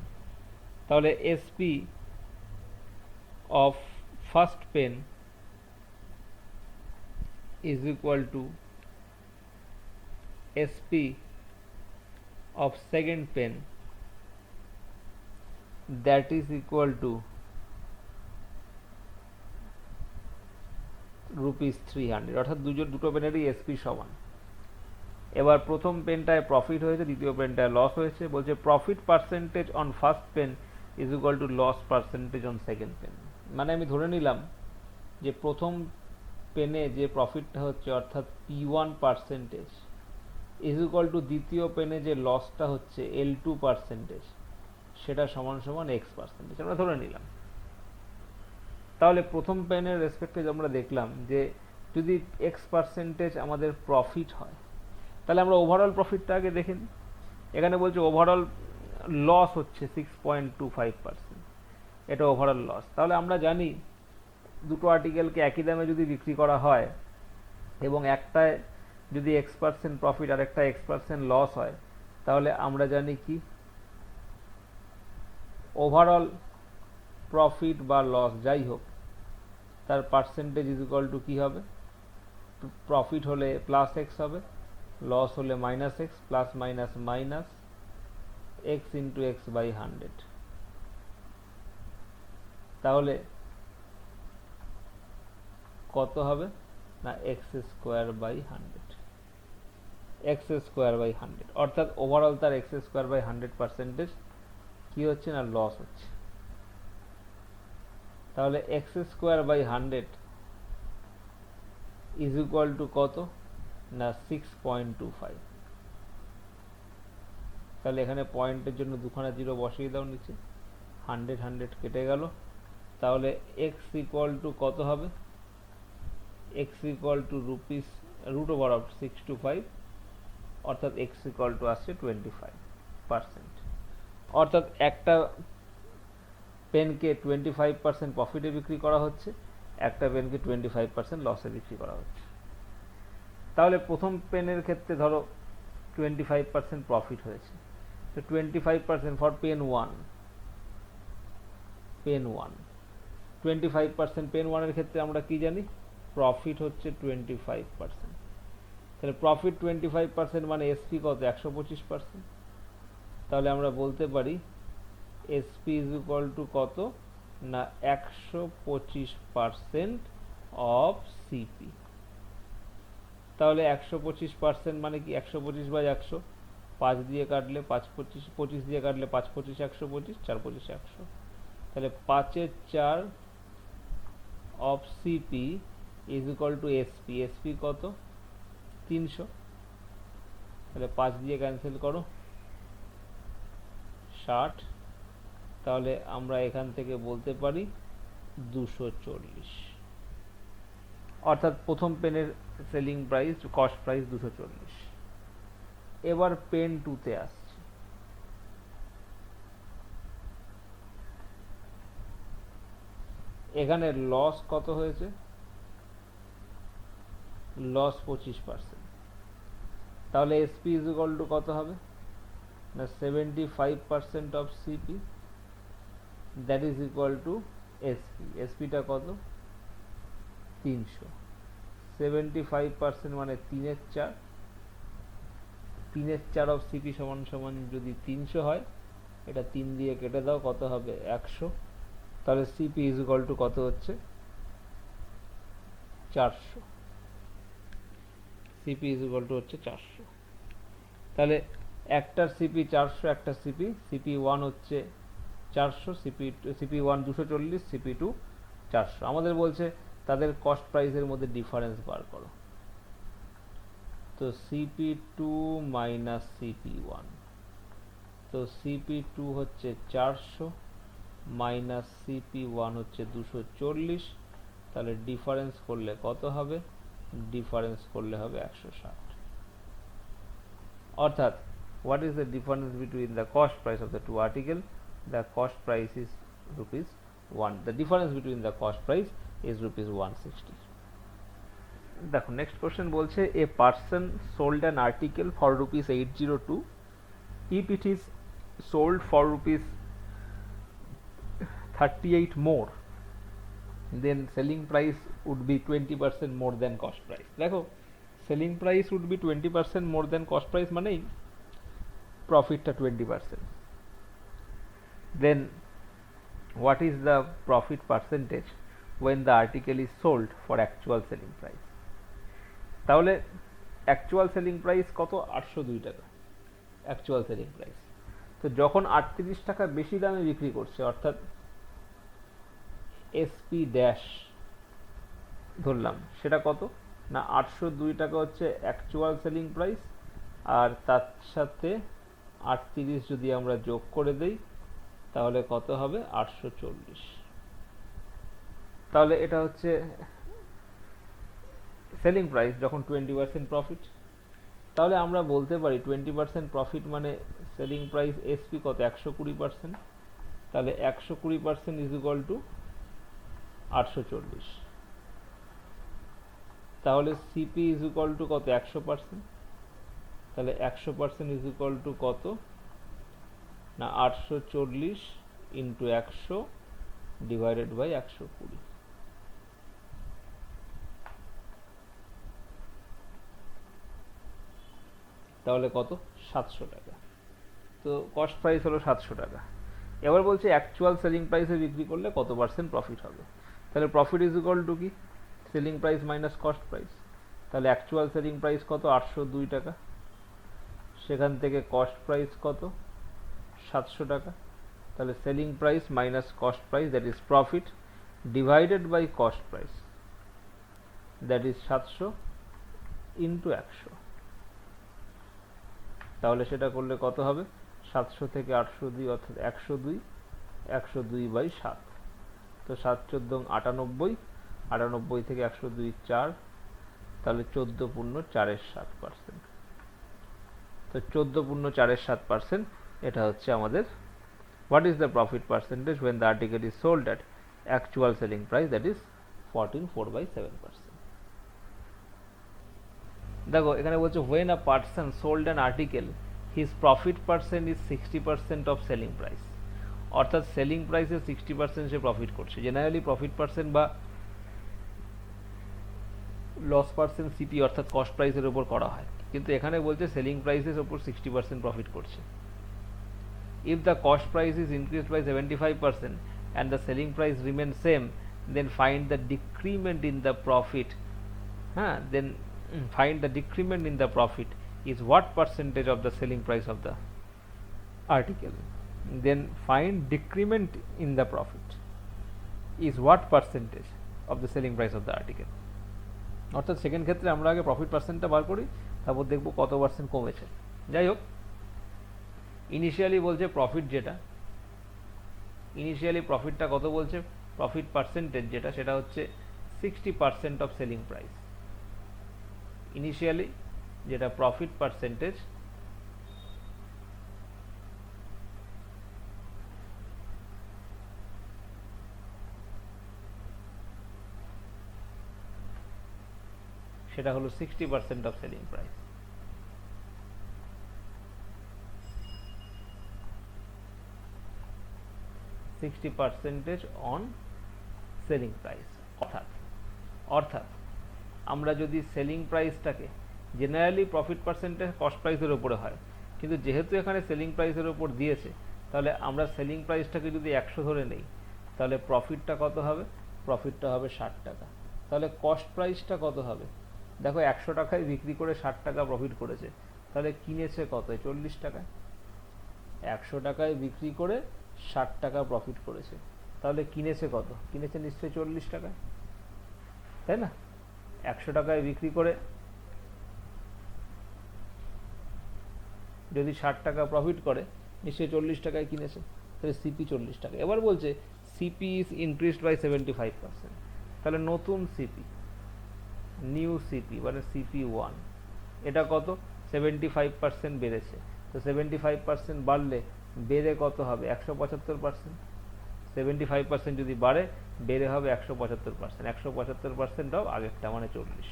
তাহলে SP of first pen is equal to SP of second pen, that is equal to rupees 300, অর্থাৎ দুটো পেনেরই SP সমান। এবার প্রথম পেনটায় প্রফিট হয়েছে, দ্বিতীয় পেনটায় লস হয়েছে। বলছে profit percentage on first pen is equal to loss percentage on second pen. মানে আমি ধরে নিলাম যে প্রথম পেনে যে প্রফিটটা হচ্ছে অর্থাৎ P1 percentage is equal two দ্বিতীয় পেনে যে লসটা হচ্ছে L2 পার্সেন্টেজ, সেটা সমান সমান X পার্সেন্টেজ আমরা ধরে নিলাম। তাহলে প্রথম পেনের রেসপেক্টে আমরা দেখলাম যে যদি X পার্সেন্টেজ আমাদের প্রফিট হয়, তাহলে আমরা ওভারঅল প্রফিটটা আগে দেখে নিই। এখানে বলছে ওভারঅল লস হচ্ছে 6.25%, এটা ওভারঅল লস। তাহলে আমরা জানি দুটো আর্টিকেলকে একই দামে যদি বিক্রি করা হয় এবং একটায় যদি X% প্রফিট আর একটা X% লস হয়, তাহলে আমরা জানি কি ওভারঅল প্রফিট বা লস যাই হোক তার পার্সেন্টেজ ইজ ইকুয়াল টু কী হবে, প্রফিট হলে প্লাস এক্স হবে, লস হলে minus x, plus minus minus x into x by 100। তাহলে কত হবে না x square by 100, x square by 100, অর্থাৎ ওভারঅল তার এক্স স্কোয়ার বাই 100% কি হচ্ছে না লস হচ্ছে। তাহলে x square by 100 is equal to কত না 6.25। তাহলে এখানে পয়েন্টের জন্য দুখানা জিরো বসিয়ে দাও নিচে, 100 100 কেটে গেল। তাহলে এক্স ইকুয়াল টু কত হবে, x equal to rupees root over of 625, অর্থাৎ এক্স ইকুয়াল টু আসছে 25%। অর্থাৎ একটা পেনকে 25% প্রফিটে বিক্রি করা হচ্ছে, একটা পেনকে 25% লসে বিক্রি করা হচ্ছে। তাহলে প্রথম পেনের ক্ষেত্রে ধরো 25% প্রফিট হয়েছে, তো 25% ফর পেন 1, 25% পেন 1 এর ক্ষেত্রে আমরা কি জানি প্রফিট হচ্ছে 25%। তাহলে প্রফিট 25% মানে এসপি কত 125%। তাহলে আমরা বলতে পারি এসপি ইজ ইকুয়াল টু কত না 125% অফ সিপি। তাহলে 125% মানে কি 125/100, 5 দিয়ে কাটলে 5 25, 25 দিয়ে কাটলে 5 25 125, 4 25 100। তাহলে 5 4 of CP is equal to SP. SP কত 300। তাহলে 5 দিয়ে ক্যান্সেল করো 60। তাহলে আমরা এখান থেকে বলতে পারি 240, অর্থাৎ প্রথম পেনের সেলিং প্রাইস কস্ট প্রাইস 240। এবার পেন 2 তে আসছে। এখানে লস কত হয়েছে, লস 25%। তাহলে এসপি ইজ ইকুয়াল টু কত হবে না 75% of CP, that is equal to SP. এসপিটা কত 300, 75% মানে 3/4, 3/4 অফ সিপি সমান সমান যদি 300 হয়, এটা 3 দিয়ে কেটে দাও কত হবে 100। তাহলে সিপি ইজ ইকুয়াল টু কত হচ্ছে 400, সিপি ইজ ইকুয়াল টু হচ্ছে 400। তাহলে একটার সিপি 400, একটা সিপি 1 হচ্ছে 400, সিপি 1 240, সিপি 2 400। আমাদের বলছে তাদের কস্ট প্রাইসের মধ্যে ডিফারেন্স বার করো। তো সিপি 2 মাইনাস সিপি 1, তো সিপি 2 হচ্ছে 400 মাইনাস সিপি 1 হচ্ছে 240। তাহলে ডিফারেন্স করলে কত হবে, ডিফারেন্স করলে হবে 160। অর্থাৎ what is the difference between the cost price of the two article? The cost price is rupees 1. The difference between the cost price is rupees 160. দেখো নেক্সট কোশ্চেন বলছে a person sold an article for rupees 802. If it is sold for rupees 38 more, then selling price would be 20% more than cost price. দেখো selling price would be 20% more than cost price মানেই প্রফিটটা 20%, then what is the profit percentage when the article is sold for actual selling price? তাহলে actual selling price কত? 802 টাকা actual selling price. তো যখন 38 টাকা বেশি দামে বিক্রি করছে, অর্থাৎ এসপি ড্যাশ ধরলাম, সেটা কত না 802 টাকা হচ্ছে অ্যাকচুয়াল সেলিং প্রাইস, আর তার সাথে 38 যদি আমরা যোগ করে দেই তাহলে কত হবে? 840। তাহলে এটা হচ্ছে সেলিং প্রাইস যখন 20% প্রফিট। তাহলে আমরা বলতে পারি 20% প্রফিট মানে সেলিং প্রাইস এসপি কত? 120%। তাহলে 120% ইজ ইকুয়াল টু 840। তাহলে সিপি ইজ ইকুয়াল টু কত? 100%। তাহলে 100% ইজ ইকুয়াল টু কত না 840 ইন্টু 100 ডিভাইডেড বাই 120। তাহলে কত? 700 টাকা। তো কস্ট প্রাইস হলো 700 টাকা। এবার বলছে অ্যাকচুয়াল সেলিং প্রাইসে বিক্রি করলে কত পার্সেন্ট প্রফিট হবে। তাহলে প্রফিট ইজ ইকুয়াল টু কি? Selling price minus cost price. তাহলে অ্যাকচুয়াল সেলিং প্রাইস কত? 802 টাকা। সেখান থেকে কস্ট প্রাইস কত? 700 টাকা। তাহলে selling price minus cost price, that is profit, divided by cost price, that is 700 into 100। তাহলে সেটা করলে কত হবে? 700 থেকে 802 অর্থাৎ 102, 102 বাই 7। তো 7 14 98, 98 থেকে 102 4, তাহলে 14.47%। তো 14.47% এটা হচ্ছে আমাদের what is the profit percentage when the article is sold at actual selling price, that is 14.4/7%। দেখো এখানে বলছে when a person sold an article his profit percent is 60% of selling price, অর্থাৎ সেলিং প্রাইসে 60% সে প্রফিট করছে। Generally profit percent বা loss percent CP অর্থাৎ cost প্রাইসের উপর করা হয়, কিন্তু এখানে বলছে সেলিং প্রাইসের উপর 60% প্রফিট করছে। if the cost price is increased by 75% and the selling price remains same, then find the decrement in the profit. Then find the decrement in the profit is what percentage of the selling price of the article. Then find decrement in the profit is what percentage of the selling price of the article. অর্থাৎ second ক্ষেত্রে আমরা আগে profit পার্সেন্টটা বার করি, তারপর দেখব কত percent কমেছে। যাই হোক, ইনিশিয়ালি বলছে প্রফিট যেটা, ইনিশিয়ালি প্রফিটটা কত বলছে? প্রফিট পার্সেন্টেজ যেটা, সেটা হচ্ছে 60% অফ সেলিং প্রাইস। ইনিশিয়ালি যেটা প্রফিট পার্সেন্টেজ সেটা হলো 60% of selling price. On selling price. অর্থাৎ আমরা যদি সেলিং প্রাইসটাকে জেনারেলি প্রফিট পার্সেন্টেজ কস্ট প্রাইসের উপরে হয়, কিন্তু যেহেতু এখানে সেলিং প্রাইসের উপর দিয়েছে, তাহলে আমরা সেলিং প্রাইসটাকে যদি 100 ধরে নেই, তাহলে প্রফিটটা কত হবে? প্রফিটটা হবে 60 টাকা। তাহলে কস্ট প্রাইসটা কত হবে? দেখো 100 টাকায় বিক্রি করে 60 টাকা প্রফিট করেছে, তাহলে কিনেছে কত? 40 টাকায়। 100 টাকায় বিক্রি করে 60 টাকা প্রফিট করেছে, তাহলে কিনেছে কত? কিনেছে নিশ্চয়ই 40 টাকায়, তাই না? 100 টাকায় বিক্রি করে যদি 60 টাকা প্রফিট করে, নিশ্চয়ই 40 টাকায় কিনেছে, তাহলে সিপি 40 টাকা। এবার বলছে সিপি ইজ ইনক্রিজড বাই 75%। তাহলে নতুন সিপি, নিউ সিপি মানে সিপি 1, এটা কত? 75% বেড়েছে। তো 75% বাড়লে বেড়ে কত হবে? 175%। 75% যদি বাড়ে, বেড়ে হবে 175%। 175% অফ আগেরটা মানে 40।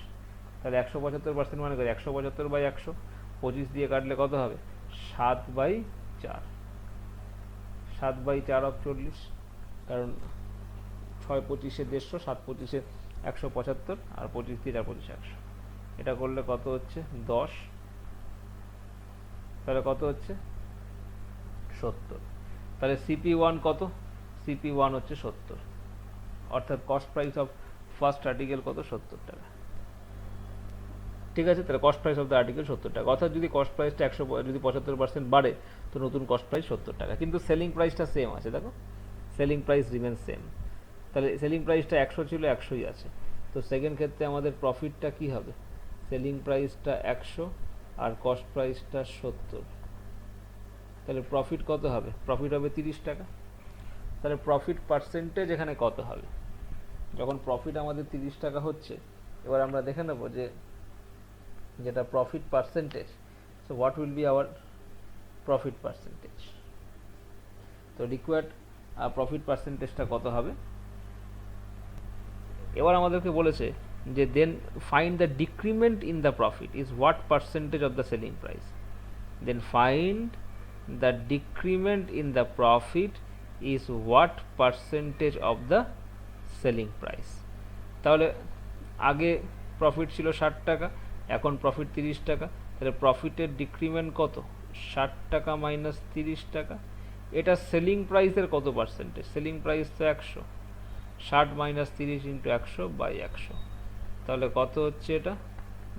তাহলে 175% মানে 175/100, 25 দিয়ে কাটলে কত হবে? 7/4। 7/4 অফ 40, কারণ 6 25 150, 7 25 175, আর 25 দিয়ে 4 25 100। এটা করলে কত হচ্ছে? 10। তাহলে কত হচ্ছে? 70। তাহলে CP1 কত? CP1 হচ্ছে 70, অর্থাৎ cost price of first article কত? 70 টাকা। ঠিক আছে, তাহলে cost price of the article 70 টাকা, অর্থাৎ যদি কস্ট প্রাইসটা 100, যদি 75% বাড়ে তো নতুন কস্ট প্রাইস 70 টাকা, কিন্তু সেলিং প্রাইসটা সেম আছে। দেখো সেলিং প্রাইস রিমেন সেম, তাহলে সেলিং প্রাইসটা 100 ছিল, 100ই আছে। তো সেকেন্ড ক্ষেত্রে আমাদের প্রফিটটা কি হবে? সেলিং প্রাইসটা 100 আর কস্ট প্রাইসটা 70, তাহলে প্রফিট কত হবে? প্রফিট হবে 30 টাকা। তাহলে প্রফিট পার্সেন্টেজ এখানে কত হবে? যখন প্রফিট আমাদের 30 টাকা হচ্ছে, এবার আমরা দেখে নেব যে যেটা profit percentage, so what will be our profit percentage. তো রিকোয়ার্ড প্রফিট পার্সেন্টেজটা কত হবে? এবার আমাদেরকে বলেছে যে then find the decrement in the profit is what percentage of the selling price, then find the decrement in the profit is what percentage of the selling price. তাহলে আগে প্রফিট ছিল 60 টাকা, এখন প্রফিট 30 টাকা, তাহলে প্রফিটের ডিক্রিমেন্ট কত? 60 টাকা মাইনাস 30 টাকা। এটা সেলিং প্রাইসের কত পার্সেন্টেজ? সেলিং প্রাইস তো 100, 60 মাইনাস 30 ইন্টু 100 বাই 100, তাহলে কত হচ্ছে এটা?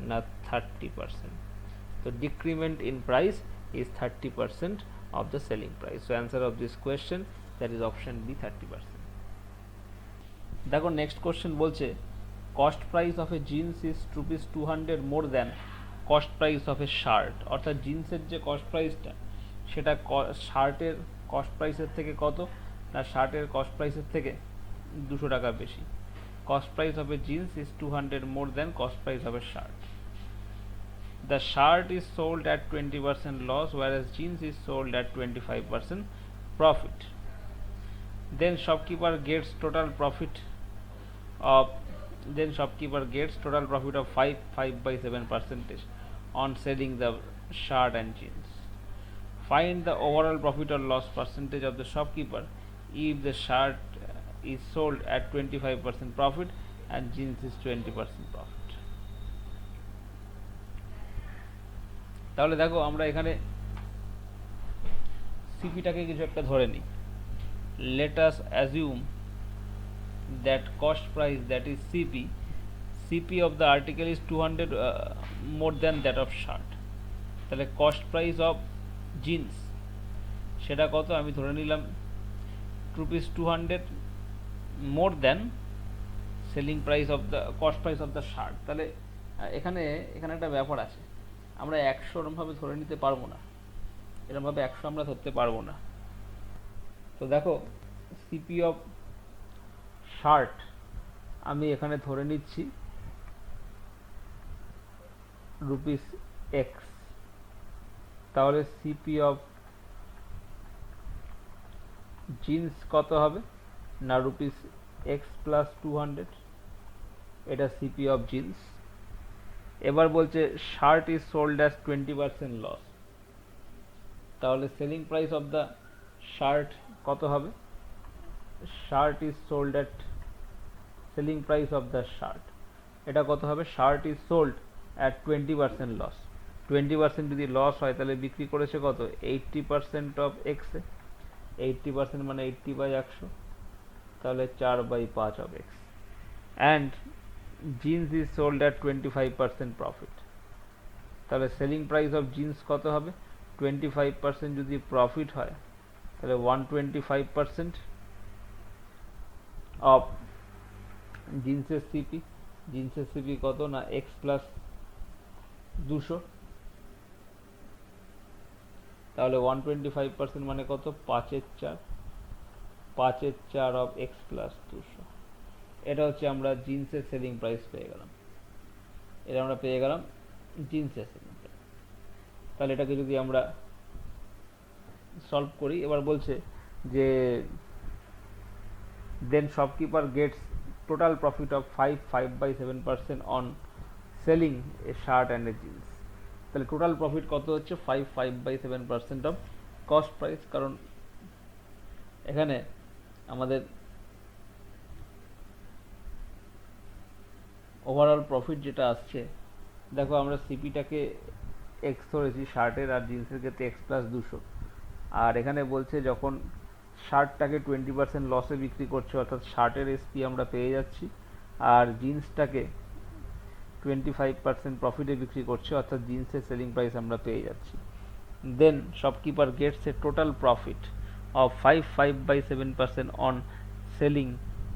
না 30%। তো decrement in price is 30% of the selling price. So answer of this question, that is option B, 30%. দেখো নেক্সট কোশ্চেন বলছে cost price of A jeans is ₹200 more than cost price of A shirt, অর্থাৎ জিন্সের যে cost প্রাইসটা সেটা শার্টের cost প্রাইসের থেকে কত? না শার্টের কস্ট প্রাইসের থেকে 200 টাকা বেশি। Cost price of A jeans is 200 more than cost price of A shirt. The shirt is sold at 20% loss, whereas jeans is sold at 25% profit. Then shopkeeper gets total profit of 5/7% on selling the shirt and jeans. Find the overall profit or loss percentage of the shopkeeper if the shirt is sold at 25% profit and jeans is 20% profit. তাহলে দেখো আমরা এখানে সিপিটাকে কিছু একটা ধরে নিই। Let us assume that cost price, that is CP of the article is 200 more than that of shirt. তাহলে cost price of jeans সেটা কত? আমি ধরে নিলাম ₹200 more than selling price of the cost price of the shirt. তাহলে এখানে একটা ব্যাপার আছে, আমরা 100 এরমভাবে ধরে নিতে পারবো না, এরমভাবে 100 আমরা ধরতে পারবো না। তো দেখো সিপি অফ শার্ট আমি এখানে ধরে নিচ্ছি ₹X, তাহলে সিপি অফ জিন্স কত হবে? না ₹X প্লাস 200, এটা সিপি অফ জিন্স। এবার বলছে shirt is sold as 20% loss, তাহলে selling price of the shirt কত হবে? Shirt is sold at selling price of the shirt, এটা কত হবে? Shirt is sold at 20% loss. 20% যদি লস হয় তাহলে বিক্রি করেছে কত? 80% অফ এক্সে, 80% মানে 80/100, তাহলে 4/5 of x. And jeans is sold at 25% profit, তাহলে সেলিং প্রাইস অফ জিন্স কত হবে? 25% যদি প্রফিট হয় তাহলে 125% অফ জিন্সের সিপি। জিন্সের সিপি কত? না এক্স প্লাস 200, তাহলে 125% মানে কত? 5/4, 5/4 অফ এক্স প্লাস 200। এটা হচ্ছে আমরা জিন্সের সেলিং প্রাইস পেয়ে গেলাম, এটা আমরা পেয়ে গেলাম জিন্সের সেলিং প্রাইস। তাহলে এটাকে যদি আমরা সলভ করি, এবার বলছে যে then shopkeeper gets total profit of 5/7% on selling a shirt and a jeans. তাহলে টোটাল প্রফিট কত হচ্ছে? 5/7% অফ কস্ট প্রাইস, কারণ এখানে আমাদের ওভারঅল প্রফিট যেটা আসছে, দেখো আমরা সিপিটাকে এক্স ধরেছি শার্টের আর জিন্সের ক্ষেত্রে এক্স প্লাস 200, আর এখানে বলছে যখন শার্টটাকে 20% লসে বিক্রি করছে, অর্থাৎ শার্টের এসপি আমরা পেয়ে যাচ্ছি, আর জিন্সটাকে 25% প্রফিটে বিক্রি করছে, অর্থাৎ জিন্সের সেলিং প্রাইস আমরা পেয়ে যাচ্ছি। Then shopkeeper gets a total profit of 5 by 7% on selling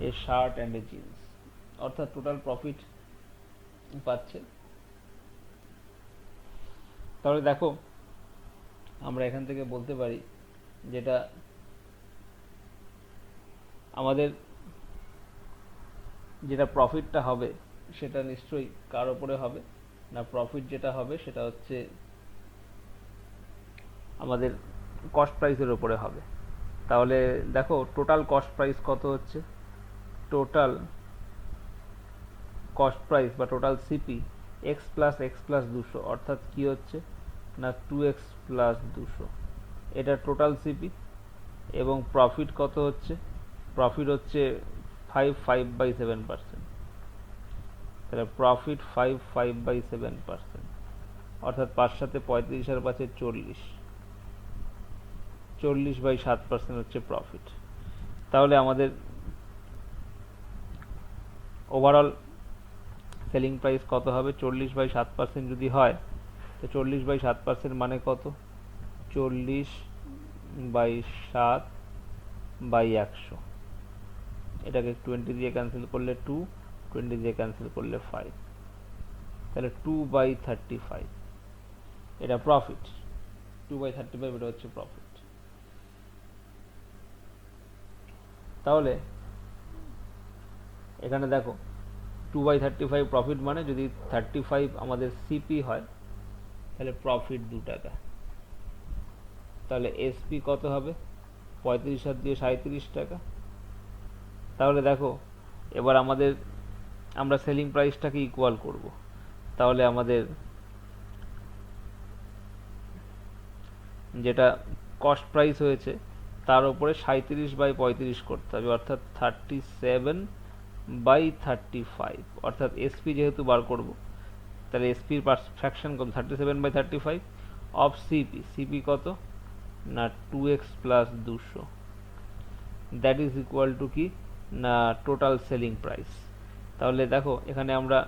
a shirt and a jeans, অর্থাৎ টোটাল প্রফিট পাচ্ছে। তাহলে দেখো আমরা এখান থেকে বলতে পারি যেটা আমাদের যেটা প্রফিটটা হবে সেটা নিশ্চয়ই কার ওপরে হবে না, প্রফিট যেটা হবে সেটা হচ্ছে আমাদের কস্ট প্রাইসের ওপরে হবে। তাহলে দেখো টোটাল কস্ট প্রাইস কত হচ্ছে, টোটাল কস্ট প্রাইস বা টোটাল সিপি এক্স প্লাস 200, অর্থাৎ কি হচ্ছে না 2x প্লাস 200, এটা টোটাল সিপি। এবং প্রফিট কত হচ্ছে, প্রফিট হচ্ছে 5/7%, তাহলে প্রফিট 5/7%, অর্থাৎ 5 সাথে 35 আর 5 40, 40/7% হচ্ছে প্রফিট। তাহলে আমাদের ওভারঅল সেলিং প্রাইস কত হবে, 40/7% যদি হয় তো 40/7% মানে কত, 40/7/100, এটাকে 20 দিয়ে ক্যান্সেল করলে 2, 20 দিয়ে ক্যান্সেল করলে 5, তাহলে 2/35 এটা প্রফিট, 2/35 এটা হচ্ছে প্রফিট। তাহলে এখানে দেখো 2/35 প্রফিট মানে যদি 35 আমাদের সিপি হয় তাহলে প্রফিট 2 টাকা, তাহলে এসপি কত হবে 35 আর দিয়ে 37 টাকা। তাহলে দেখো এবার আমরা সেলিং প্রাইসটাকে ইকুয়াল করব, তাহলে আমাদের যেটা কস্ট প্রাইস হয়েছে তার উপরে 37/35 করতে হবে, অর্থাৎ 37/35, অর্থাৎ এসপি যেহেতু বার করব তাহলে এসপির ফ্র্যাকশন কত 37/35 অফ সিপি, সিপি কত না 2x plus 200, that is equal two কি না টোটাল সেলিং প্রাইস। তাহলে দেখো এখানে আমরা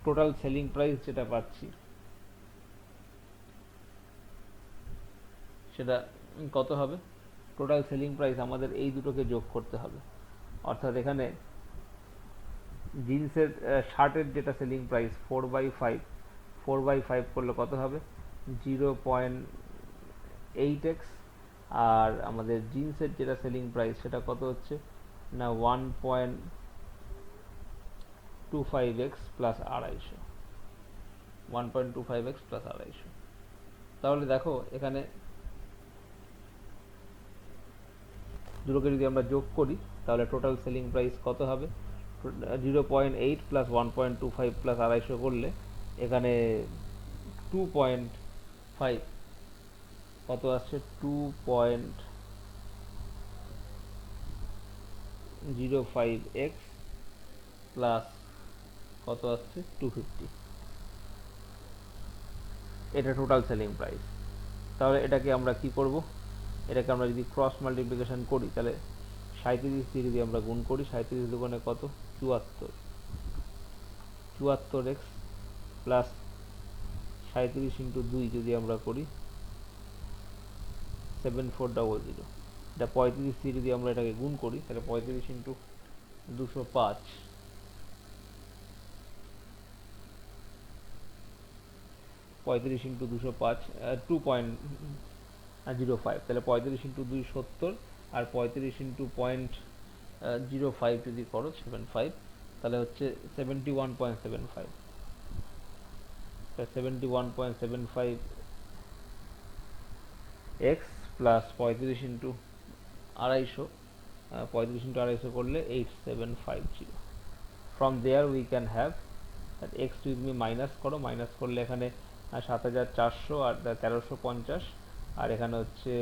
টোটাল সেলিং প্রাইস যেটা পাচ্ছি সেটা কত হবে, টোটাল সেলিং প্রাইস আমাদের এই দুটোকে যোগ করতে হবে, অর্থাৎ এখানে জিন্সের শার্টের যেটা সেলিং প্রাইস 4/5 করলে কত হবে 0.8x, আর আমাদের জিন্সের যেটা সেলিং প্রাইস সেটা কত হচ্ছে না 1.25x প্লাস 250, 1.25x প্লাস 250। তাহলে দেখো এখানে দুটোকে যদি আমরা যোগ করি তাহলে টোটাল সেলিং প্রাইস কত হবে, 0.8 প্লাস 1.25 প্লাস 250 করলে এখানে 2.5 কত আসছে 2.05x প্লাস কত আসছে 250, এটা টোটাল সেলিং প্রাইস। তাহলে এটাকে আমরা কি করব, এটাকে আমরা যদি ক্রস মাল্টিপ্লিকেশন করি তাহলে 37 দিয়ে যদি আমরা গুণ করি 37 দুগুণে কত 74x প্লাস 37 ইন্টু 2 যদি আমরা করি 7400, এটা 35 দিয়ে যদি আমরা এটাকে গুণ করি তাহলে 35 ইন্টু 205, 35 ইন্টু 205 2.05, তাহলে 35 ইন্টু 2 70, আর 35 ইন্টু 0.05 যদি করো 75, তাহলে হচ্ছে 71.75, 71.75 x প্লাস 35 ইন্টু 250, 35 ইন্টু 250 করলে 8750। From there we can have that x তুমি মাইনাস করো, মাইনাস করলে এখানে 7400 আর 1350, আর এখানে হচ্ছে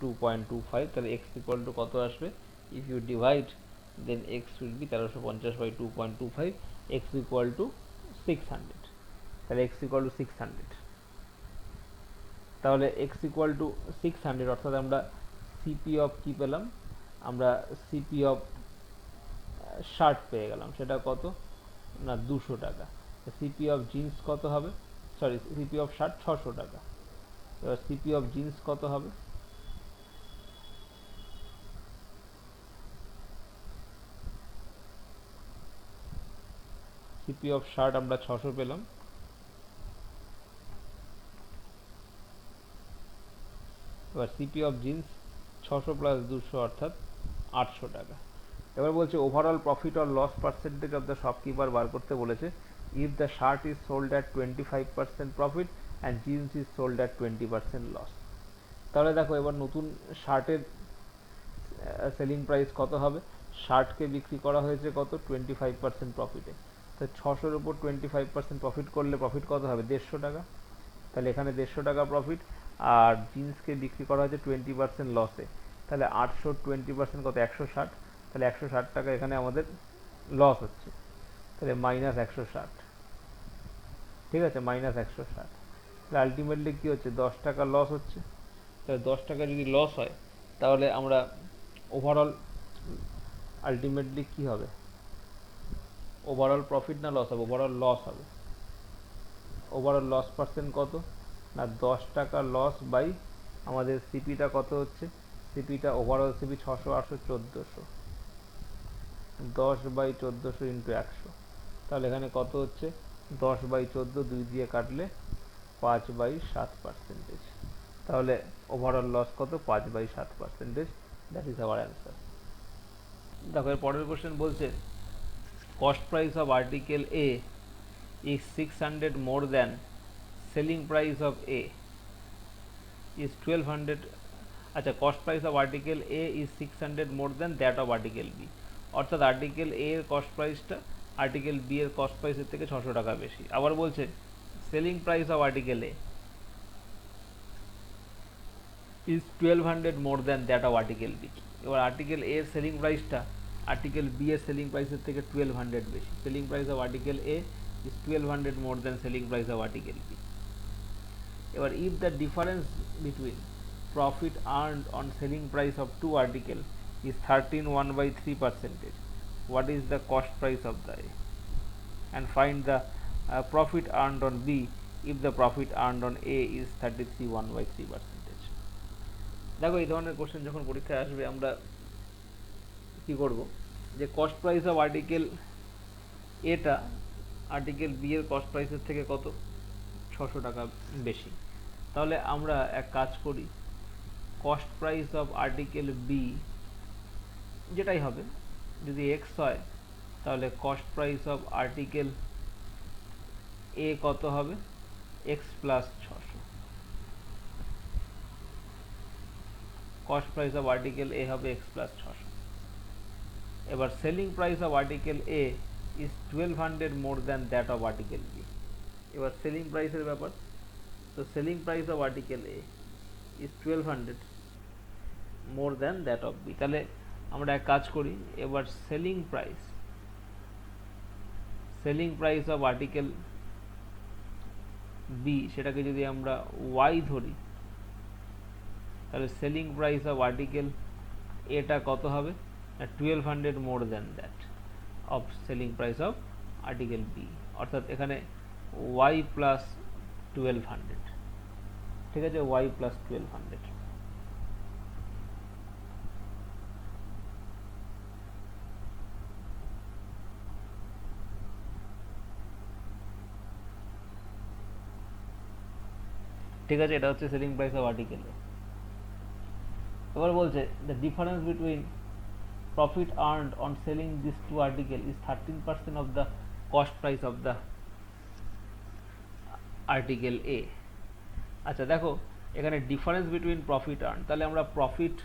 2.25, তাহলে x equal to কত আসবে, if you divide then x will be 1350 by 2.25, x equal to 600, তাহলে x equal to 600। তাহলে x ইকুয়াল টু 600, অর্থাৎ আমরা সিপি অফ কি পেলাম, আমরা সিপি অফ শার্ট পেয়ে গেলাম। সেটা কত না 200 টাকা। সিপি অফ জিন্স কত হবে, সরি সিপি অফ শার্ট 600 টাকা। এবার সিপি অফ জিন্স কত হবে, সিপি অফ শার্ট আমরা 600 পেলাম, এবার সিপি অফ জিন্স 600 প্লাস 200 অর্থাৎ 800 টাকা। এবার বলছে overall profit or loss percentage of the shopkeeper বার করতে বলেছে। If the shirt is sold at 25% profit and jeans is sold at 20% loss. তাহলে দেখো এবার নতুন শার্টের সেলিং প্রাইস কত হবে, শার্টকে বিক্রি করা হয়েছে কত 25% প্রফিটে, তো 600-র উপর 25% প্রফিট করলে প্রফিট কত হবে 150 টাকা। তাহলে এখানে 150 টাকা প্রফিট। আর জিন্সকে বিক্রি করা হয়েছে 20% লসে, তাহলে 800 20% কত 160, তাহলে 160 টাকা এখানে আমাদের লস হচ্ছে, তাহলে মাইনাস 160, ঠিক আছে মাইনাস 160। তাহলে আলটিমেটলি কী হচ্ছে 10 টাকা লস হচ্ছে। তাহলে 10 টাকা যদি লস হয় তাহলে আমরা ওভারঅল আলটিমেটলি কী হবে, ওভারঅল প্রফিট না লস হবে, ওভারঅল লস হবে। ওভারঅল লস পার্সেন্ট কত না 10 টাকা লস বাই আমাদের সিপিটা কত হচ্ছে, সিপিটা ওভারঅল সিপি 600 800 1400, 10/1400 ইন্টু 100, তাহলে এখানে কত হচ্ছে 10/14, 2 দিয়ে কাটলে 5/7%। তাহলে ওভারঅল লস কত 5/7%, দ্যাট ইজ আওয়ার অ্যান্সার। দেখো এর পরের কোশ্চেন বলছে cost price of article A is 600 more than selling price of A is 1200, আচ্ছা cost price of article A is 600 more than that of article B, অর্থাৎ article A এর cost প্রাইসটা article B এর cost প্রাইসের থেকে 600 টাকা বেশি। আবার বলছে selling price of article A is 1200 more than that of article B. এবার আর্টিকেল এ এর সেলিং প্রাইসটা আর্টিকেল বি এর সেলিং প্রাইসের থেকে 1200 বেশি। Selling price of article A is 1200 more than selling price of article B. এবার if the difference between profit earned on selling price of two article is 13.1/3%, what is the cost price of the A? And find the profit earned on B if the profit earned on A is 33.1/3%. দেখো এই ধরনের question যখন পরীক্ষায় আসবে আমরা কি করব, যে কস্ট প্রাইস অফ আর্টিকেল এটা আর্টিকেল বি এর কস্ট প্রাইসের থেকে কত 600 টাকা বেশি। তাহলে আমরা এক কাজ করি, cost price of article B যেটাই হবে, যদি এক্স হয় তাহলে cost price of article A কত হবে X plus 600, cost price of article A হবে এক্স প্লাস 600। এবার selling price of article A is 1200 more than that of article B. এবার সেলিং প্রাইসের ব্যাপার, তো selling price of article A is 1200 more than that of B। তাহলে আমরা এক কাজ করি, এবার selling price of article B সেটাকে যদি আমরা ওয়াই ধরি, তাহলে সেলিং প্রাইস অফ আর্টিকেল এটা কত হবে 1200 more than that of selling price of article B, অর্থাৎ এখানে y plus 1200, ঠিক আছে y plus 1200। ঠিক আছে, এটা হচ্ছে সেলিং প্রাইস অফ আর্টিকেল। এবার বলছে the difference between profit earned on selling these two article is 13% of the cost price of the article A। আচ্ছা দেখো এখানে ডিফারেন্স বিটুইন প্রফিট আর্ন, তাহলে আমরা profit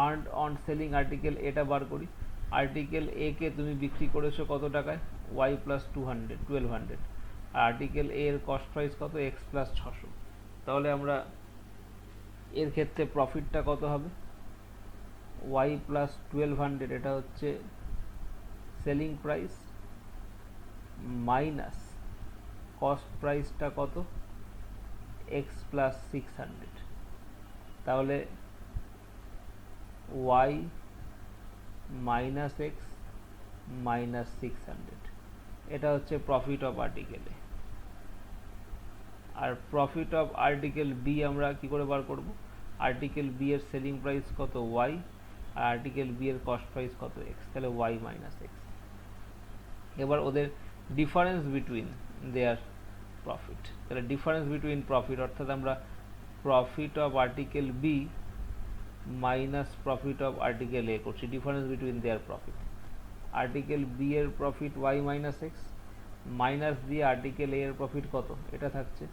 earned on selling article এটা বার করি। Article a কে তুমি বিক্রি করেছো কত টাকায় Y plus 1200, R article A এর কস্ট প্রাইস কত এক্স প্লাস 600, তাহলে আমরা এর ক্ষেত্রে প্রফিটটা কত হবে y প্লাস 1200, এটা হচ্ছে সেলিং প্রাইস মাইনাস কস্ট প্রাইসটা কত এক্স প্লাস 600, তাহলে ওয়াই মাইনাস এক্স মাইনাস 600, এটা হচ্ছে প্রফিট অফ আর্টিকেলে। আর প্রফিট অফ আর্টিকেল বি আমরা কি করে বার করব? আর্টিকেল বি এর সেলিং প্রাইস কত? ওয়াই, আর আর্টিকেল বি এর কস্ট প্রাইস কত? এক্স, তাহলে ওয়াই মাইনাস এক্স। এবার ওদের ডিফারেন্স বিটুইন দেয়ার প্রফিট, তাহলে ডিফারেন্স বিটুইন প্রফিট অর্থাৎ আমরা profit of article B minus profit of article A করছি, difference between their profit. Article B এর profit Y minus X, minus দিয়ে article A এর profit কত? এটা থাকছে,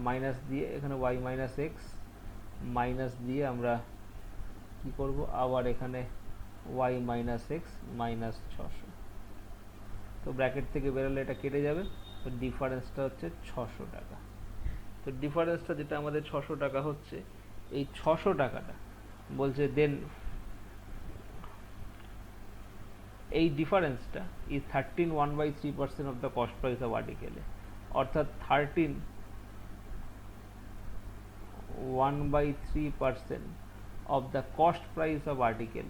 মাইনাস দিয়ে এখানে ওয়াই মাইনাস এক্স, মাইনাস দিয়ে আমরা কি করব? আবার এখানে ওয়াই মাইনাস এক্স মাইনাস 600, তো ব্র্যাকেট থেকে বেরোলে এটা কেটে যাবে, তো ডিফারেন্সটা হচ্ছে 600 টাকা। তো ডিফারেন্সটা যেটা আমাদের 600 টাকা হচ্ছে, এই 600 টাকাটা বলছে দেন এই ডিফারেন্সটা is 13 1/3% of the cost price of article, অর্থাৎ 13 1/3% of the cost price of article,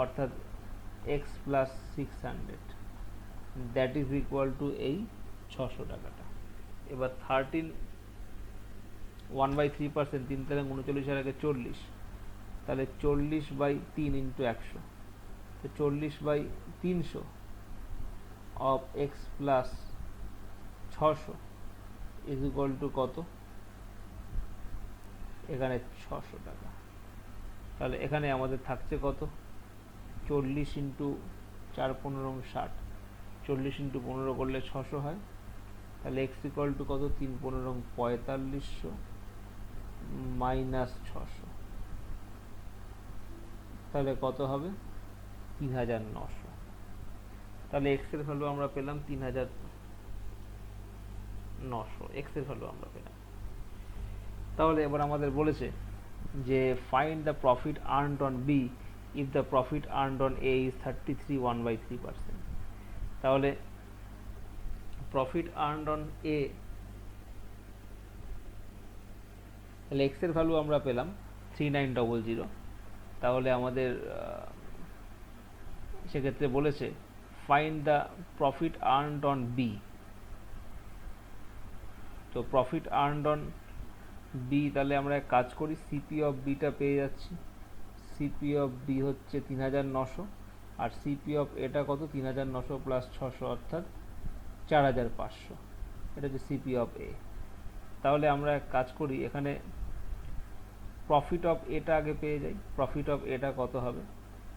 অর্থাৎ X plus 600, that is equal to এই 600 টাকাটা। এবার 13 1/3%, 3 তারিখ 39 আগে 40, তাহলে 40/3 ইন্টু 100, তো 40/300 of x plus 600 is equal to কত? এখানে 600 টাকা। তাহলে এখানে আমাদের থাকছে কত? 40 ইন্টু 4 15 60, 40 ইন্টু 15 করলে 600 হয়, তাহলে এক্স ইকুয়াল টু কত? 3 15 4500 মাইনাস 600, তাহলে কত হবে? 3900। তাহলে এক্স এর ভ্যালু আমরা পেলাম 3900, এক্স এর ভ্যালু আমরা পেলাম। তাহলে এবার আমাদের বলেছে যে find the profit earned on B if the profit earned on A is 33 1/3%। তাহলে প্রফিট আর্নড অন এ, তাহলে এক্স এর ভ্যালু আমরা পেলাম 3900, তাহলে আমাদের সেক্ষেত্রে বলেছে find the profit earned on B. তো প্রফিট আর্নড অন বি, তাহলে আমরা এক কাজ করি, সিপি অফ বিটা পেয়ে যাচ্ছি, সিপি অফ বি হচ্ছে 3900, আর সিপি অফ এটা কত? 3900 প্লাস 600 অর্থাৎ 4500, এটা হচ্ছে সিপি অফ এ। তাহলে আমরা এক কাজ করি, এখানে প্রফিট অফ এটা আগে পেয়ে যাই, প্রফিট অফ এটা কত হবে,